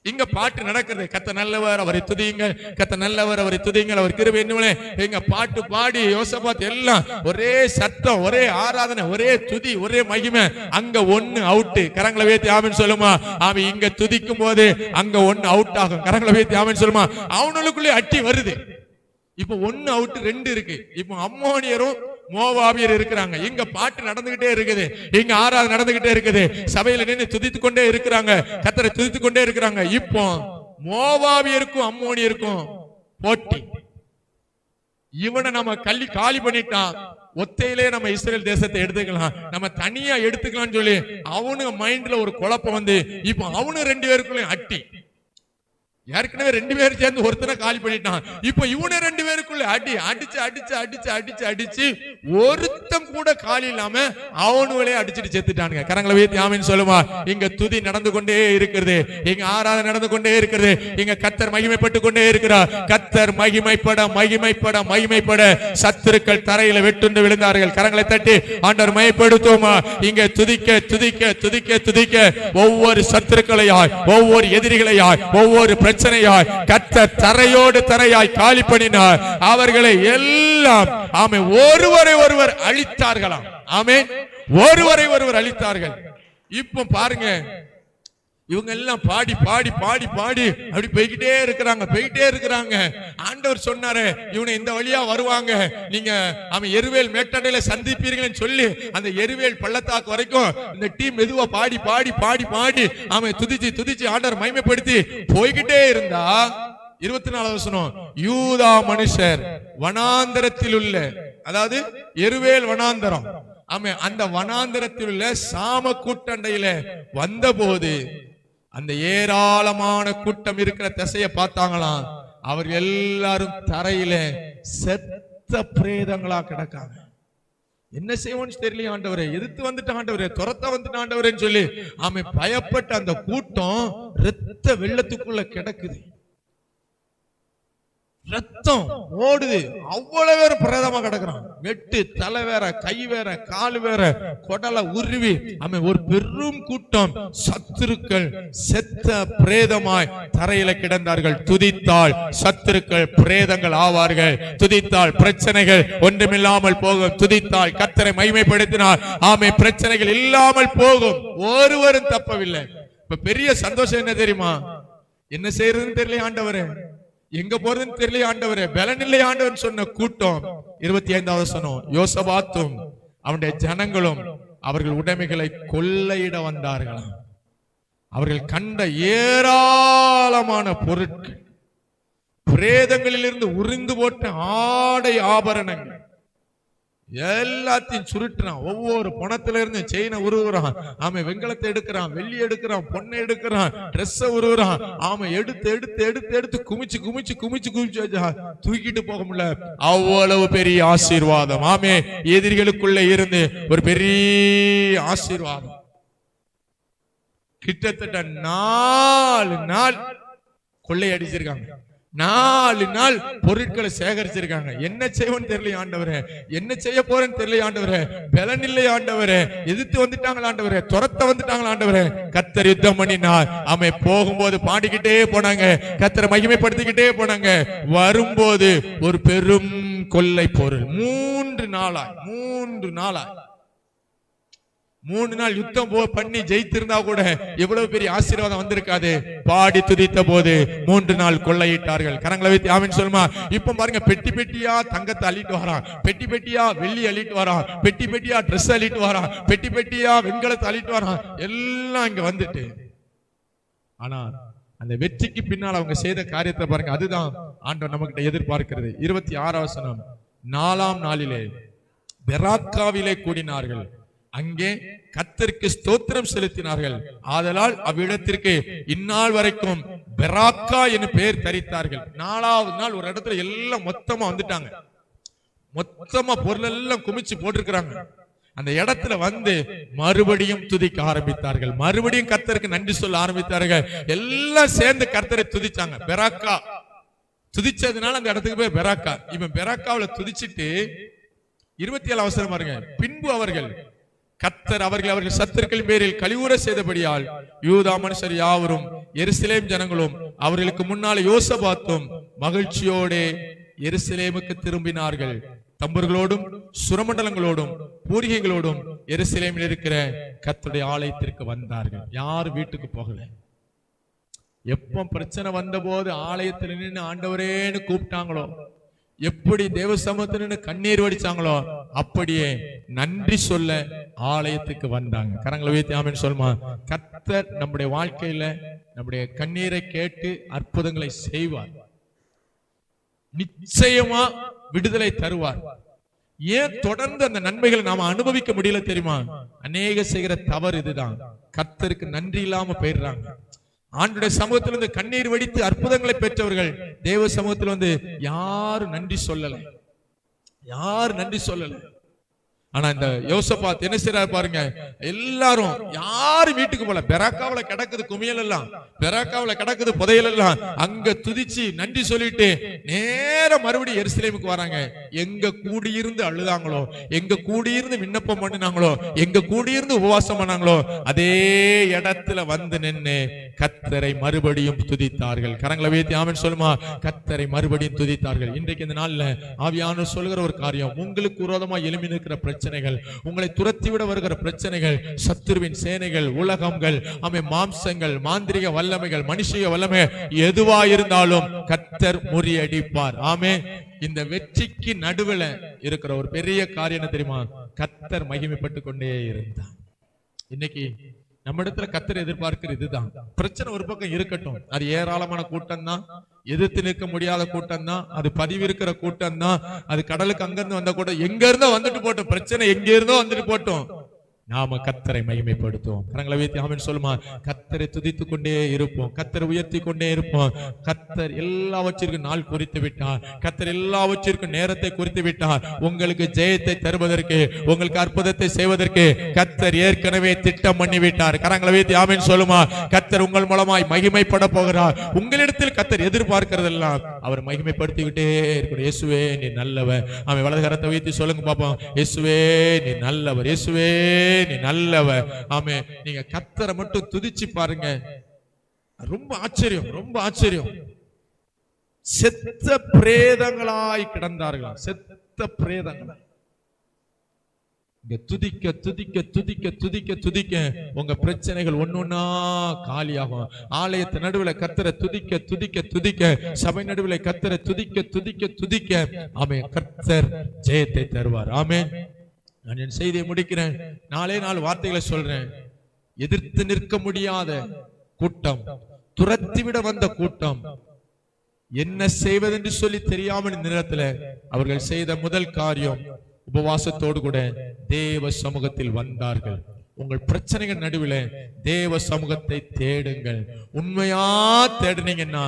இங்க பாட்டு நடக்கிறது. கர்த்தர் நல்லவர், அவரை துதியுங்க, கர்த்தர் நல்லவர், அவரை துதியுங்கள், அவர் கிருபை என்னவே. எங்க பாட்டு பாடி யோசபாத் எல்லாம் ஒரே சத்தம், ஒரே ஆராதனை, ஒரே துதி, ஒரே மகிமை. அங்க ஒண்ணு அவுட். கரங்களை வைத்து ஆமென் சொல்லுமா. அவன் இங்க துதிக்கும் போது அங்க ஒண்ணு அவுட் ஆகும். கரங்களை வைத்து ஆமென் சொல்லுமா. அவனுக்குள்ளே அட்டி வருது. இப்ப ஒண்ணு அவுட், ரெண்டு இருக்கு. இப்ப அம்மோனியரும் மோவாபியர் இருக்கிறாங்க. இங்க பாட்டு நடந்துகிட்டே இருக்குது, இங்க ஆராதனை நடந்துகிட்டே இருக்குது, சபையில நின்று துதித்துக் கொண்டே இருக்கிறாங்க, கர்த்தரை துதித்துக் கொண்டே இருக்கிறாங்க. இப்போ மோவாபியருக்கும் அம்மோனியருக்கும் போட்டி. இவனை நம்ம காலி பண்ணிட்டான், ஒத்தையிலே நம்ம இஸ்ரேல் தேசத்தை எடுத்துக்கலாம், நம்ம தனியா எடுத்துக்கலாம்னு சொல்லி அவனு மைண்ட்ல ஒரு குழப்பம் வந்து இப்போ அவனு 2 பேருக்குள்ளே அட்டி. ஏற்கனவே 2 பேரும் சேர்ந்து ஒருத்தனை காலி பண்ணிட்டான். இப்ப இவனை 2 பேருக்குள்ள அடிச்சு ஒருத்தம் கூட காலி இல்லாம அவனுங்களே அடிச்சுட்டு செத்துட்டானுங்க. கரங்களை வைத்து ஆமென் சொல்லுமா. இங்க துதி நடந்து கொண்டே இருக்கிறது, இங்க ஆராதனை நடந்து கொண்டே இருக்கிறது, இங்க கர்த்தர் மகிமைப்பட்டு கொண்டே இருக்கிறார். கர்த்தர் மகிமைப்பட சத்துருக்கள் தரையில வெட்டுண்டு விழுந்தார்கள். கரங்களை தட்டி ஆண்டவர் மகிமைப்படுத்துவோமா. இங்க துதிக்க ஒவ்வொரு சத்துருக்களையாய், ஒவ்வொரு எதிரிகளையாய், ஒவ்வொரு பிரச்சனையாய் கர்த்தர் தரையாய் காலி பண்ணினார். அவர்களை எல்லாம் ஆமென் ஒருவரை ஒருவர் அழித்தார்களாம். ஆமென், ஒருவரை ஒருவர் அழித்தார்கள். இப்போ பாருங்க, இவங்க எல்லாம் பாடி அப்படி போய்கிட்டே இருக்கிறாங்க. ஆண்டவர் சொன்னாரு, இவனை இந்த வழியா வருவாங்க, நீங்க அவன் எருவேல் மேட்டடையில சந்திப்பீர்கள் சொல்லி அந்த எருவேல் பள்ளத்தாக்கு வரைக்கும் இந்த டீம் மெதுவா பாடி அவன் துதிச்சு ஆண்டவர் மகிமைப்படுத்தி போய்கிட்டே இருந்தா 24 வசனம், யூதா மனுஷர் வனாந்தரத்தில் உள்ள, அதாவது எருவேல் வனாந்தரம், அந்த வனாந்தரத்தில் உள்ள சாம கூட்டண்டையில வந்த போது அந்த ஏராளமான கூட்டம் இருக்கிற திசையை பார்த்தாங்களாம். அவர்கள் எல்லாரும் தரையில செத்த பிரேதங்களா கிடக்காங்க. என்ன செய்வோன்னு தெரியல ஆண்டவரே, எதிர்த்து வந்துட்டு ஆண்டவரே, துரத்த வந்துட்டு ஆண்டவரேன்னு சொல்லி அவன் பயப்பட்ட அந்த கூட்டம் இரத்த வெள்ளத்துக்குள்ள கிடக்குது. ரத்தம் ஓடுது, அவ்வளவு பேர் பிரேதமா கிடக்குறான். வெட்டு, தலை வேற, கை வேற, கால் வேற, கொடலை உருவி ஒரு பெரும் கூட்டம் சத்துருக்கள் செத்த பிரேதமாய் தரையில கிடந்தார்கள். துதித்தால் சத்துருக்கள் பிரேதங்கள் ஆவார்கள். துதித்தால் பிரச்சனைகள் ஒன்றுமில்லாமல் போகும். துதித்தால் கர்த்தரை மகிமைப்படுத்தினார் பிரச்சனைகள் இல்லாமல் போகும். ஒருவரும் தப்பவில்லை. இப்ப பெரிய சந்தோஷம் என்ன தெரியுமா? என்ன செய்யறதுன்னு தெரியல ஆண்டவரே, எங்க போறதுன்னு தெரியல ஆண்டவரே, பலனில்லை ஆண்டவர் சொன்ன கூட்டம் 25வது வசனம், யோசபாத்தும் அவனுடைய ஜனங்களும் அவர்கள் உடைமைகளை கொள்ளையிட வந்தார்களாம். அவர்கள் கண்ட ஏராளமான பொருட்கள், பிரேதங்களிலிருந்து உறிந்து போட்ட ஆடை ஆபரணங்கள் எல்லாத்தையும் சுருட்டுறான். ஒவ்வொரு பணத்துல இருந்து செயினை உருவுறான், வெங்கலத்தை எடுக்கிறான், வெள்ளி எடுக்கிறான், பொண்ணை எடுக்கிறான், ட்ரெஸ் உருவுறான். எடுத்து குமிச்சு தூக்கிட்டு போக முடியல. அவ்வளவு பெரிய ஆசீர்வாதம். எதிரிகளுக்குள்ள இருந்து ஒரு பெரிய ஆசீர்வாதம். கிட்டத்தட்ட 4 நாள் கொள்ளை அடிச்சிருக்காங்க. 4 நாள் பொருட்களை சேகரிச்சிருக்காங்க. என்ன செய்வோன்னு தெரியல ஆண்டவரே, என்ன செய்ய போறேன்னு தெரியல ஆண்டவரே, பலன் இல்லை ஆண்டவரே, எதிர்த்து வந்துட்டாங்களா ஆண்டவரே, துரத்த வந்துட்டாங்களா ஆண்டவரே. கர்த்தர் யுத்தம் பண்ணினார். போகும்போது பாடிக்கிட்டே போனாங்க, கர்த்தரை மகிமைப்படுத்திக்கிட்டே போனாங்க. வரும்போது ஒரு பெரும் கொள்ளை பொருள். 3 நாள் யுத்தம் பண்ணி ஜெயித்திருந்தா கூட எவ்வளவு பெரிய ஆசீர்வாதம் வந்திருக்காது. பாடி துதித்த போது 3 நாள் கொள்ளையிட்டார்கள். கரங்களை வைத்து ஆமென் சொல்லுமா. இப்ப பாருங்க, பெட்டி பெட்டியா தங்கத்தை அள்ளிட்டு வரான், பெட்டி பெட்டியா வெள்ளி அள்ளிட்டு வரான், பெட்டி பெட்டியா ட்ரெஸ் அள்ளிட்டு வரான், பெட்டி பெட்டியா வெண்கலத்தை அள்ளிட்டு வரான். எல்லாம் இங்க வந்துட்டு, ஆனா அந்த வெற்றிக்கு பின்னால் அவங்க செய்த காரியத்தை பாருங்க. அதுதான் ஆண்டவர் நமக்கிட்ட எதிர்பார்க்கிறது. 26வது வசனம், 4ஆம் நாளிலே பெராக்காவிலே கூடினார்கள், அங்கே கர்த்தருக்கு ஸ்தோத்திரம் செலுத்தினார்கள். ஆதலால் அவ்விடத்திற்கு இந்நாள் வரைக்கும் பெராக்கா என பெயர் தரித்தார்கள். 4வது நாள் ஒரு இடத்துல எல்லாம் மொத்தமா வந்துட்டாங்க. மொத்தமா பொருள் எல்லாம் குமிச்சு போட்டிருக்கிறாங்க. அந்த இடத்துல வந்து மறுபடியும் துதிக்க ஆரம்பித்தார்கள். மறுபடியும் கர்த்தருக்கு நன்றி சொல்ல ஆரம்பித்தார்கள். எல்லாம் சேர்ந்து கர்த்தரை துதிச்சாங்க. பெராக்கா துதிச்சதுனால அந்த இடத்துக்கு பேர் பெராக்கா. இவன் பெராக்காவில துதிச்சிட்டு 27 அவசரம் பாருங்க. பின்பு அவர்கள் கர்த்தர் அவர்கள் சத்துருக்களின் பேரில் கலிவுற செய்தபடியால் யூதா மனுஷர் யாவரும் எருசலேம் ஜனங்களும் அவர்களுக்கு முன்னாலே யோசபாத்தும் மகிழ்ச்சியோடு எருசலேமுக்கு திரும்பினார்கள். தம்புர்களோடும் சுரமண்டலங்களோடும் பூரிகைகளோடும் எருசலேமில் இருக்கிற கர்த்தருடைய ஆலயத்திற்கு வந்தார்கள். யாரும் வீட்டுக்கு போகல. எப்ப பிரச்சனை வந்த போது ஆலயத்தில் நின்று ஆண்டவரேன்னு கூப்பிட்டாங்களோ, எப்படி தேவ சமூகத்துல கண்ணீர் வடிச்சாங்களோ, அப்படியே நன்றி சொல்ல ஆலயத்துக்கு வந்தாங்க. கரங்களை வைத்து ஆமென் சொல்லுமா. கர்த்தர் நம்முடைய வாழ்க்கையில நம்முடைய கண்ணீரை கேட்டு அற்புதங்களை செய்வார். நிச்சயமா விடுதலை தருவார். ஏன் தொடர்ந்து அந்த நன்மைகளை நாம அனுபவிக்க முடியல தெரியுமா? அநேக செய்கிற தவறு இதுதான். கர்த்தருக்கு நன்றி இல்லாம போயிடுறாங்க. ஆண்டுடைய சமூகத்திலிருந்து கண்ணீர் வடித்து அற்புதங்களை பெற்றவர்கள் தேவ சமூகத்தில் வந்து யாரும் நன்றி சொல்லல, யாரும் நன்றி சொல்லல. ஆனா இந்த யோசபாத் என்ன செய்யறாரு பாருங்க, எல்லாரும் யாரும் வீட்டுக்கு போல. பெராக்காவில கிடக்குது குமியல் எல்லாம், பெராக்காவில கிடக்குது புதையல் எல்லாம், அங்க துதிச்சு நன்றி சொல்லிட்டு நேர மறுபடியும் எருசலேமுக்கு வராங்க. எங்க கூடியிருந்து அழுதாங்களோ, எங்க கூடியிருந்து விண்ணப்பம் பண்ணினாங்களோ, எங்க கூடியிருந்து உபவாசம் பண்ணாங்களோ, அதே இடத்துல வந்து நின்று கர்த்தரை மறுபடியும் துதித்தார்கள். கரங்களை வைத்து ஆமென் சொல்லுமா. கர்த்தரை மறுபடியும் துதித்தார்கள். இன்றைக்கு இந்த நாள்ல ஆவியானவர் சொல்லுகிற ஒரு காரியம், உங்களுக்கு விரோதமா எழும்பி நிற்கிற பிரச்சனைகள், உங்களை துரத்திவிட வருகிற பிரச்சனைகள், சத்துருவின் சேனைகள், உலகங்கள், மாம்சங்கள், மாந்திரிக வல்லமைகள், மனுஷிய வல்லமை எதுவா இருந்தாலும் கர்த்தர் முறியடிப்பார். ஆமே. இந்த வெற்றிக்கு நடுவுல இருக்கிற ஒரு பெரிய காரியம் என்ன தெரியுமா? கர்த்தர் மகிமைப்பட்டு கொண்டே இருந்தார். இன்னைக்கு நம்ம இடத்துல கர்த்தர் எதிர்பார்க்கிறது இதுதான். பிரச்சனை ஒரு பக்கம் இருக்கட்டும், அது ஏராளமான கூட்டம் தான், எதிர்த்து நிற்க முடியாத கூட்டம் தான், அது பதிவு இருக்கிற கூட்டம் தான், அது கடலுக்கு அங்கிருந்து வந்த கூட்டம், எங்க இருந்தோ வந்துட்டு போட்டோம், பிரச்சனை எங்க இருந்தோ வந்துட்டு போட்டோம், நாம கர்த்தரை மகிமைப்படுத்துவோம். கரங்களை வைத்து ஆமென் சொல்லுமா. கர்த்தரை துதித்துக் கொண்டே இருப்போம், கர்த்தரை உயர்த்தி கொண்டே இருப்போம். கர்த்தர் எல்லாவற்றிற்கும் நாள் குறித்து விட்டார், கர்த்தர் எல்லாவற்றிற்கும் நேரத்தை குறித்து விட்டார். உங்களுக்கு ஜெயத்தை தருவதற்கு, உங்களுக்கு அற்புதத்தை செய்வதற்கு கர்த்தர் ஏற்கனவே திட்டம் பண்ணி விட்டார். கரங்களை வைத்து ஆமென் சொல்லுமா. கர்த்தர் உங்கள் மூலமாய் மகிமைப்பட போகிறார். உங்களிடத்தில் கர்த்தர் எதிர்பார்க்கிறதெல்லாம் அவர் மகிமைப்படுத்திக்கிட்டே இருக்கிறார். இயேசுவே நீ நல்லவர். அவன் வலது கரத்தை வைத்து சொல்லுங்க பாப்போம். இயேசுவே நீ நல்லவர், இயேசுவே நீ நல்லவர். ஆமே. நீங்க கர்த்தரை மட்டும் துதிச்சு பாருங்க, ரொம்ப ஆச்சரியம், ரொம்ப ஆச்சரியம். செத்த பிரேதங்களாய் கிடந்தார்களாம், செத்த பிரேதங்களாய். துதிக்க துதிக்க துதிக்க துதிக்க துதிக்க உங்க பிரச்சனைகள் ஒன்னொன்னா காலியாகும். ஆலயத்து நடுவுல கர்த்தரை துதிக்க துதிக்க துதிக்க, சபை நடுவுல கர்த்தரை துதிக்க துதிக்க துதிக்க, ஆமே, கர்த்தர் ஜெயத்தை தருவார். ஆமே. நான் என் செய்தியை முடிக்கிறேன். 4 வார்த்தைகளை சொல்றேன். எதிர்த்து நிற்க முடியாத கூட்டம், துரத்திவிட வந்த கூட்டம், என்ன செய்வதென்று சொல்லி தெரியாமல் நேரத்தில் அவர்கள் செய்த முதல் காரியம், உபவாசத்தோடு கூட தேவ சமூகத்தில் வந்தார்கள். உங்கள் பிரச்சனைகள் நடுவில் தேவ சமூகத்தை தேடுங்கள். உண்மையா தேடுனீங்கன்னா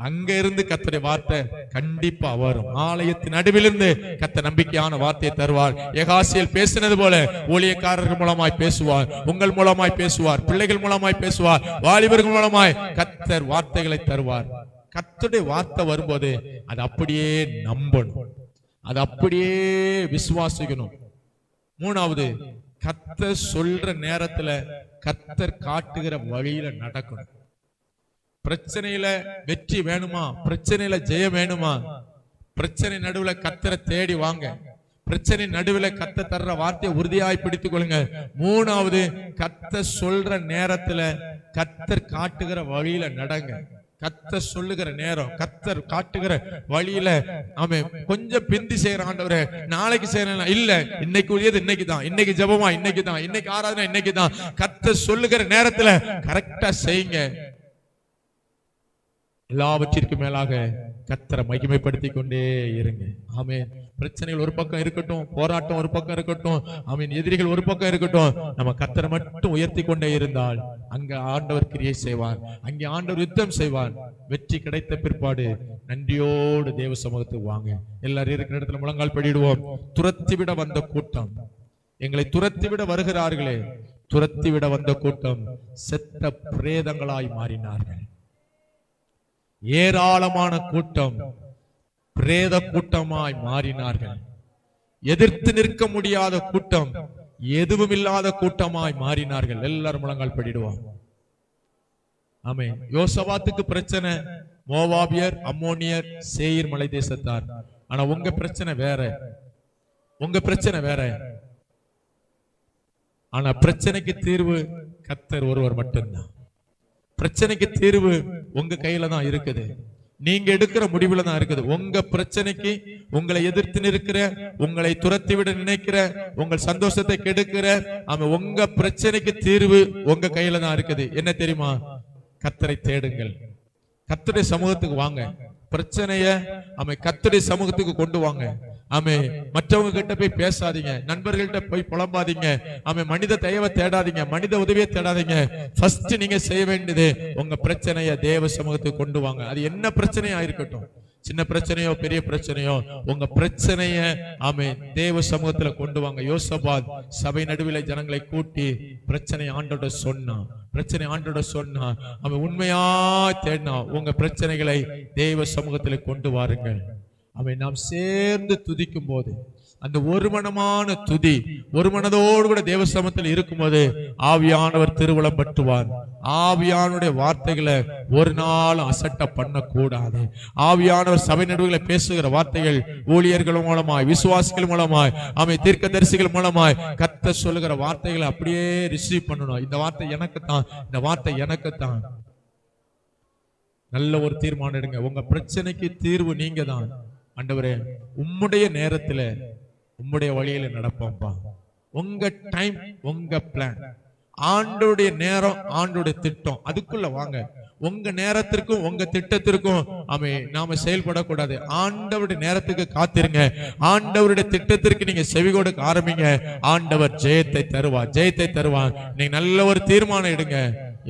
அங்க இருந்து கர்த்தருடைய வார்த்தை கண்டிப்பா வரும். ஆலயத்தின் நடுவிலிருந்து கர்த்தர் நம்பிக்கையான வார்த்தையை தருவார். எகாசியேல் பேசினது போல ஊழியக்காரர்கள் மூலமாய் பேசுவார், உங்கள் மூலமாய் பேசுவார், பிள்ளைகள் மூலமாய் பேசுவார், வாலிபர்கள் மூலமாய் கர்த்தர் வார்த்தைகளை தருவார். கர்த்தருடைய வார்த்தை வரும்போது அது அப்படியே நம்பணும், அது அப்படியே விசுவாசிக்கணும். 3வது, கர்த்தர் சொல்ற நேரத்துல கர்த்தர் காட்டுகிற வழியில நடக்கணும். பிரச்சனையில வெற்றி வேணுமா? பிரச்சனையில ஜெயம் வேணுமா? பிரச்சனை நடுவுல கர்த்தரை தேடி வாங்க. பிரச்சனை நடுவுல கர்த்தர் தர்ற வார்த்தையை உறுதியாய் பிடித்துக் கொள்ளுங்க. 3வது, கர்த்தர் சொல்ற நேரத்துல கர்த்தர் காட்டுகிற வழியில நடங்க. கர்த்தர் சொல்லுகிற நேரம், கர்த்தர் காட்டுகிற வழியில ஆமே கொஞ்சம் பிந்தி செய்யற ஆண்டவரே, நாளைக்கு செய்யறேன் இல்ல, இன்னைக்கு உரியது இன்னைக்கு தான், இன்னைக்கு ஜெபமா இன்னைக்கு தான், இன்னைக்கு ஆராதனை இன்னைக்கு தான். கர்த்தர் சொல்லுகிற நேரத்துல கரெக்டா செய்யுங்க. எல்லாவற்றிற்கும் மேலாக கர்த்தரை மகிமைப்படுத்திக் கொண்டே இருங்க. ஆமென். பிரச்சனைகள் ஒரு பக்கம் இருக்கட்டும், போராட்டம் ஒரு பக்கம் இருக்கட்டும், ஆமென், எதிரிகள் ஒரு பக்கம் இருக்கட்டும், நம்ம கர்த்தரை மட்டும் உயர்த்தி கொண்டே இருந்தால் அங்க ஆண்டவர் கிரியை செய்வார், அங்கே ஆண்டவர் யுத்தம் செய்வார். வெற்றி கிடைத்த பிற்பாடு நன்றியோடு தேவ சமூகத்துக்கு வாங்க. எல்லாரும் இருக்கிற இடத்துல முழங்கால் படிடுவோம். துரத்திவிட வந்த கூட்டம், எங்களை துரத்திவிட வருகிறார்களே, துரத்திவிட வந்த கூட்டம் செத்த பிரேதங்களாய் மாறினார்கள். ஏராளமான கூட்டம் பிரேத கூட்டமாய் மாறினார்கள். எதிர்த்து நிற்க முடியாத கூட்டம், எதுவும் இல்லாத கூட்டமாய் மாறினார்கள். எல்லாரும் முழங்கால் படிடுவோம். ஆமென். யோசபாத்துக்கு பிரச்சனை மோவாபியர், அம்மோனியர், சேயீர் மலை தேசத்தார். ஆனா உங்க பிரச்சனை வேற, உங்க பிரச்சனை வேற. ஆனா பிரச்சனைக்கு தீர்வு கர்த்தர் ஒருவர் மட்டும்தான். பிரச்சனைக்கு தீர்வு உங்க கையில தான் இருக்குது. நீங்க எடுக்கிற முடிவுல தான் இருக்குது. உங்க பிரச்சனைக்கு, உங்களை எதிர்த்து நிற்கிற, உங்களை துரத்தி விட நினைக்கிற, உங்கள் சந்தோஷத்தை கெடுக்கிற உங்க பிரச்சனைக்கு தீர்வு உங்க கையில தான் இருக்குது. என்ன தெரியுமா? கர்த்தரை தேடுங்கள், கர்த்தருடைய சமூகத்துக்கு வாங்க. பிரச்சனைய கர்த்தருடைய சமூகத்துக்கு கொண்டு வாங்க. மற்றவங்க கிட்ட போய் பேசாதீங்க, நண்பர்கள்ட்ட போய் புலம்பாதீங்க. மனித தயவை தேடாதீங்க, மனித உதவியை தேடாதீங்க. ஃபர்ஸ்ட் நீங்க செய்ய வேண்டியது உங்க பிரச்சனைய தேவ சமூகத்துக்கு கொண்டு வாங்க. அது என்ன பிரச்சனையா இருக்கட்டும், சின்ன பிரச்சனையோ பெரிய பிரச்சனையோ, உங்க பிரச்சனைய தேவ சமூகத்துல கொண்டு வாங்க. யோசபாத் சபை நடுவில் ஜனங்களை கூட்டி பிரச்சனை ஆண்டோட சொன்னா, பிரச்சனை ஆண்டோட சொன்னா, அவன் உண்மையா தேடினா உங்க பிரச்சனைகளை தேவ சமூகத்துல கொண்டு வாருங்கள். நாம் சேர்ந்து துதிக்கும் போது அந்த ஒரு மனமான துதி, ஒரு மனதோடு கூட தேவ சமூகத்தில் இருக்கும்போது ஆவியானவர் திருவுளம் பற்றுவார். ஆவியானுடைய வார்த்தைகளை ஒரு நாள் அசட்ட பண்ண கூடாது. ஆவியானவர் சபை நடுவுகளை பேசுகிற வார்த்தைகள் ஊழியர்கள் மூலமாய், விசுவாசிகள் மூலமாய், தீர்க்கதரிசிகள் மூலமாய் கர்த்தர் சொல்லுகிற வார்த்தைகளை அப்படியே ரிசீவ் பண்ணணும். இந்த வார்த்தை எனக்கு தான், இந்த வார்த்தை எனக்கு தான். நல்ல ஒரு தீர்மானம் எடுங்க. உங்க பிரச்சனைக்கு தீர்வு நீங்க தான். ஆண்டவரே, உம்முடைய நேரத்துல உம்முடைய வழியில நடப்போம்ப்பா. உங்க டைம், உங்க பிளான், ஆண்டோடைய நேரம், ஆண்டோடைய திட்டம், அதுக்குள்ள வாங்க. உங்க நேரத்திற்கும் உங்க திட்டத்திற்கும் நாம செயல்படக்கூடாது. ஆண்டவருடைய நேரத்துக்கு காத்திருங்க. ஆண்டவருடைய திட்டத்திற்கு நீங்க செவி கொடுக்க ஆரம்பிங்க. ஆண்டவர் ஜெயத்தை தருவார், ஜெயத்தை தருவார். நீங்க நல்ல ஒரு தீர்மானம் எடுங்க.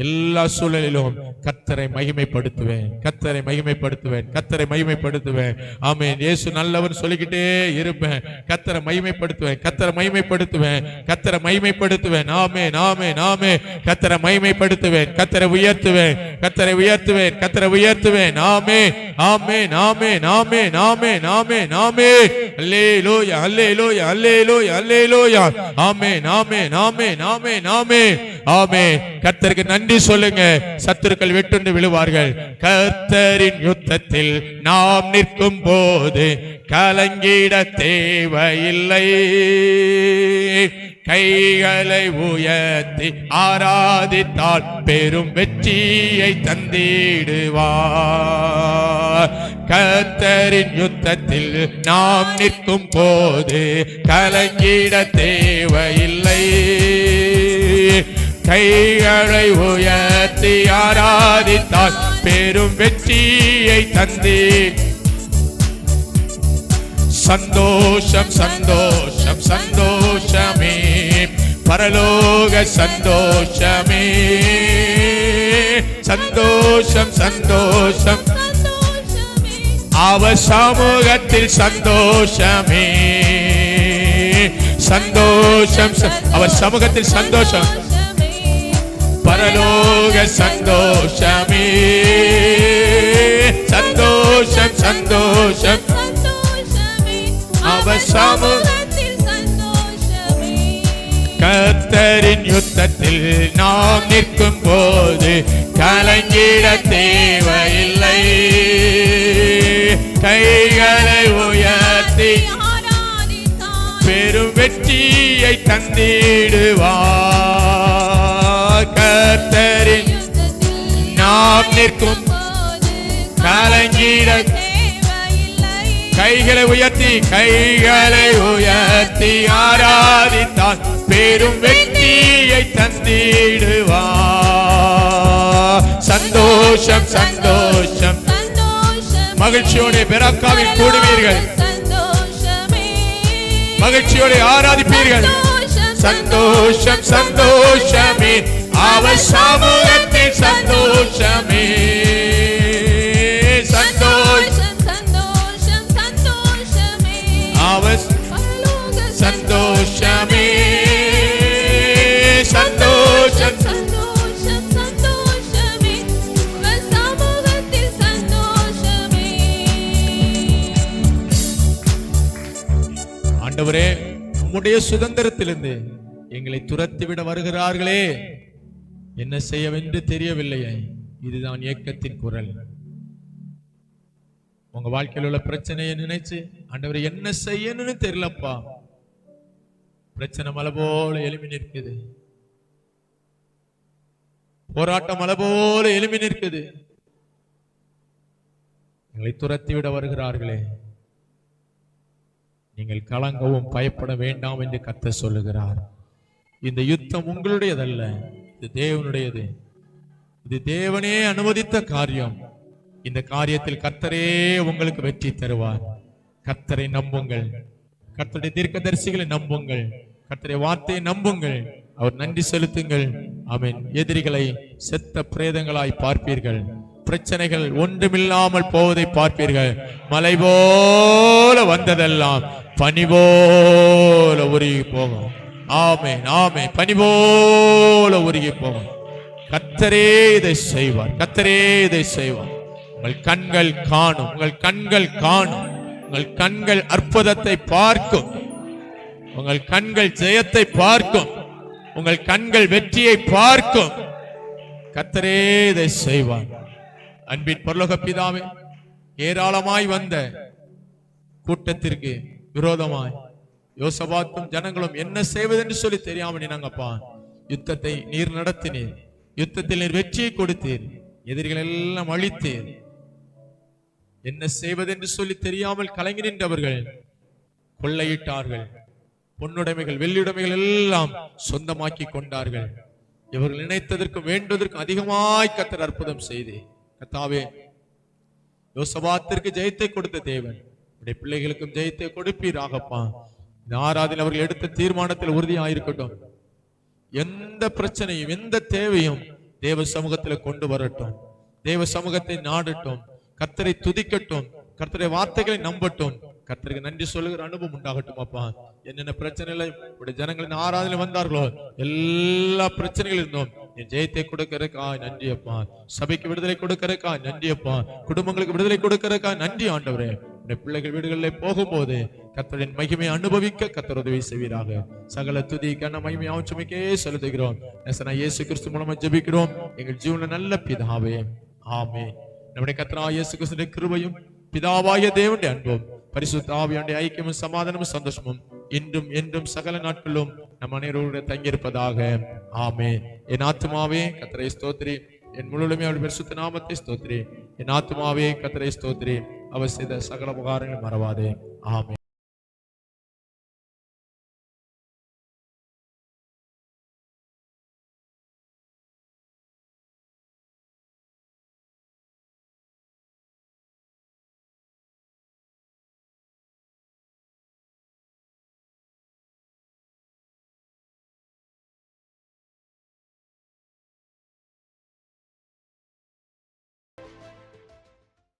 எல்லா சூழலிலும் கர்த்தரை மகிமைப்படுத்துவேன், கர்த்தரை மகிமைப்படுத்துவேன், கர்த்தரை மகிமைப்படுத்துவேன். ஆமென். இயேசு நல்லவன் சொல்லிக்கிட்டே இருப்பேன். கர்த்தரை மகிமைப்படுத்துவேன், கர்த்தரை மகிமைப்படுத்துவேன், கர்த்தரை மகிமைப்படுத்துவேன். ஆமென், ஆமென், ஆமென். கர்த்தரை மகிமைப்படுத்துவேன், கர்த்தரை உயர்த்துவேன், கர்த்தரை உயர்த்துவேன், கர்த்தரை உயர்த்துவேன். ஆமென், ஆமென், ஆமென், ஆமென், ஆமென், ஆமென், ஆமென். அல்லேலூயா, அல்லேலூயா, அல்லேலூயா, அல்லேலூயா. ஆமென், ஆமென், ஆமென், ஆமென், ஆமென், ஆமென். கர்த்தருக்கு நன்றி சொல்லுங்க. சத்துருக்கள் வெட்டுண்டு விழுவார்கள். கர்த்தரின் யுத்தத்தில் நாம் நிற்கும் போது கலங்கிட தேவையில்லை. கைகளை உயர்த்தி ஆராதித்தால் பெரும் வெற்றியை தந்திடுவார். கர்த்தரின் யுத்தத்தில் நாம் நிற்கும் போது கலங்கிட தேவையில்லை. கைகளை உயர்த்தி ஆராதித்தால் பெரும் வெற்றியை தந்தி. சந்தோஷம், சந்தோஷம், சந்தோஷமே, பரலோக சந்தோஷமே. சந்தோஷம், சந்தோஷம், அவர் சமூகத்தில் சந்தோஷமே. சந்தோஷம், அவர் சமூகத்தில் சந்தோஷம், பரலோக சந்தோஷமே. சந்தோஷம், சந்தோஷம், அவர் சமூகத்தில் சந்தோஷமே. கர்த்தரின் யுத்தத்தில் நாம் நிற்கும் போது கலங்கிட தேவையில்லை. கைகளை உயர்த்தி பெரும் வெற்றியை தந்திடுவார். கர்த்தரின் நாம் நிற்கும் கலங்கிட. கைகளை உயர்த்தி, கைகளை உயர்த்தி ஆராதித்தால் பெரும் வெற்றியை தந்திடுவார். சந்தோஷம், சந்தோஷம், மகிழ்ச்சியோட பெராக்காவில் கூடுவீர்கள், மகிழ்ச்சியோட ஆராதிப்பீர்கள். சந்தோஷம், சந்தோஷமே, அவர் சமூகத்தில் சந்தோஷமே. சந்தோஷம், அவர் சந்தோஷமே. சந்தோஷம், ஆண்டவரே, உம்முடைய சுதந்திரத்திலிருந்து எங்களை துரத்திவிட வருகிறார்களே, என்ன செய்யவென்று தெரியவில்லையே. இதுதான் ஏக்கத்தின் குரல். உங்க வாழ்க்கையில் உள்ள பிரச்சனையை நினைச்சு, ஆண்டவரே என்ன செய்யணும்னு தெரியலப்பா, பிரச்சனை மலை போல எழுப்பி நிற்குது, போராட்டம் மலை போல எழுப்பி நிற்குது, எங்களை துரத்தி விட வருகிறார்களே, நீங்கள் கலங்கவும் பயப்பட வேண்டாம் என்று கர்த்தர் சொல்லுகிறார். இந்த யுத்தம் உங்களுடையதல்ல, இது தேவனுடையது. இது தேவனே அனுமதித்த காரியம். இந்த காரியத்தில் கர்த்தரே உங்களுக்கு வெற்றி தருவார். கர்த்தரை நம்புங்கள், கர்த்தருடைய தீர்க்கதரிசிகளை நம்புங்கள், கர்த்தருடைய வார்த்தையை நம்புங்கள், அவர் நன்றி செலுத்துங்கள். ஆமென். எதிரிகளை செத்த பிரேதங்களாய் பார்ப்பீர்கள், பிரச்சனைகள் ஒன்றுமில்லாமல் போவதை பார்ப்பீர்கள். மலை போல வந்ததெல்லாம் பனி போல உருகி போகும். ஆமென், ஆமென். பனி போல உருகி போகும். கர்த்தரே இதை செய்வார், கர்த்தரே இதை செய்வார். உங்கள் கண்கள் காணும், உங்கள் கண்கள் காணும், உங்கள் கண்கள் அற்புதத்தை பார்க்கும், உங்கள் கண்கள் ஜெயத்தை பார்க்கும், உங்கள் கண்கள் வெற்றியை பார்க்கும். கர்த்தரே இதை செய்வார். அன்பின் பரலோக பிதாவே, ஏராளமாய் வந்த கூட்டத்திற்கு விரோதமாய் யோசபாத்தும் ஜனங்களும் என்ன செய்வதென்று சொல்லி தெரியாம நின்னாங்கப்பா. யுத்தத்தை நீர் நடத்தினீர், யுத்தத்தில் நீர் வெற்றியை கொடுத்தீர், எதிரிகள் எல்லாம் அழித்தீர். என்ன செய்வதென்று சொல்லி தெரியாமல் கலங்கி நின்றவர்கள் கொள்ளையிட்டார்கள், பொன்னுடைமைகள் வெள்ளியுடைமைகள் எல்லாம் சொந்தமாக்கி கொண்டார்கள். இவர்கள் நினைத்ததற்கு வேண்டுவதற்கு அதிகமாய் கர்த்தர் அற்புதம் செய்து, கர்த்தாவே யோசபாத்திற்கு ஜெயத்தை கொடுத்த தேவன் உடைய பிள்ளைகளுக்கும் ஜெயத்தை கொடுப்பீராகப்பா. இந்த ஆராதனை அவர்கள் எடுத்த தீர்மானத்தில் உறுதியாயிருக்கட்டும். எந்த பிரச்சனையும் எந்த தேவையும் தேவ சமூகத்தில் கொண்டு வரட்டும், தேவ சமூகத்தை நாடட்டும், கர்த்தரை துதிக்கட்டும், கர்த்தருடைய வார்த்தைகளை நம்பட்டும், கர்த்தருக்கு நன்றி சொல்லுகிற அனுபவம் உண்டாகட்டும். அப்பா, என்னென்ன பிரச்சனைகளை உடைய ஜனங்களின் ஆராதனை வந்தார்களோ எல்லா பிரச்சனைகள் இருந்தோம் என் ஜெயத்தை கொடுக்கறக்கா நன்றி அப்பா. சபைக்கு விடுதலை கொடுக்கறக்கா நன்றி அப்பா. குடும்பங்களுக்கு விடுதலை கொடுக்கறக்கா நன்றி ஆண்டவரே. உடைய பிள்ளைகள் வீடுகளில் போகும்போது கர்த்தரின் மகிமையை அனுபவிக்க கர்த்தர் உதவி செய்வீராக. சகல துதி கன மகிமை ஆட்சிமைக்கே செலுத்துகிறோம். இயேசு கிறிஸ்து மூலமா ஜெபிக்கிறோம் எங்கள் ஜீவன நல்ல பிதாவே, ஆமென். நம்முடைய கர்த்தராகிய இயேசு கிறிஸ்துவின் கிருபையும் பிதாவாகிய தேவனுடைய அன்பும் பரிசுத்த ஆவியானுடைய ஐக்கியமும் சமாதானமும் சந்தோஷமும் இன்றும் என்றும் சகல நாட்களும் நம் அனைவரோடு தங்கியிருப்பதாக, ஆமென். என் ஆத்துமாவே கர்த்தரை ஸ்தோத்திரி, என் முழுமே அவருடைய பரிசுத்த நாமத்தை ஸ்தோத்திரி. என் ஆத்துமாவே கர்த்தரை ஸ்தோத்திரி, அவர் செய்த சகல உபகாரங்களை மறவாதே, ஆமென்.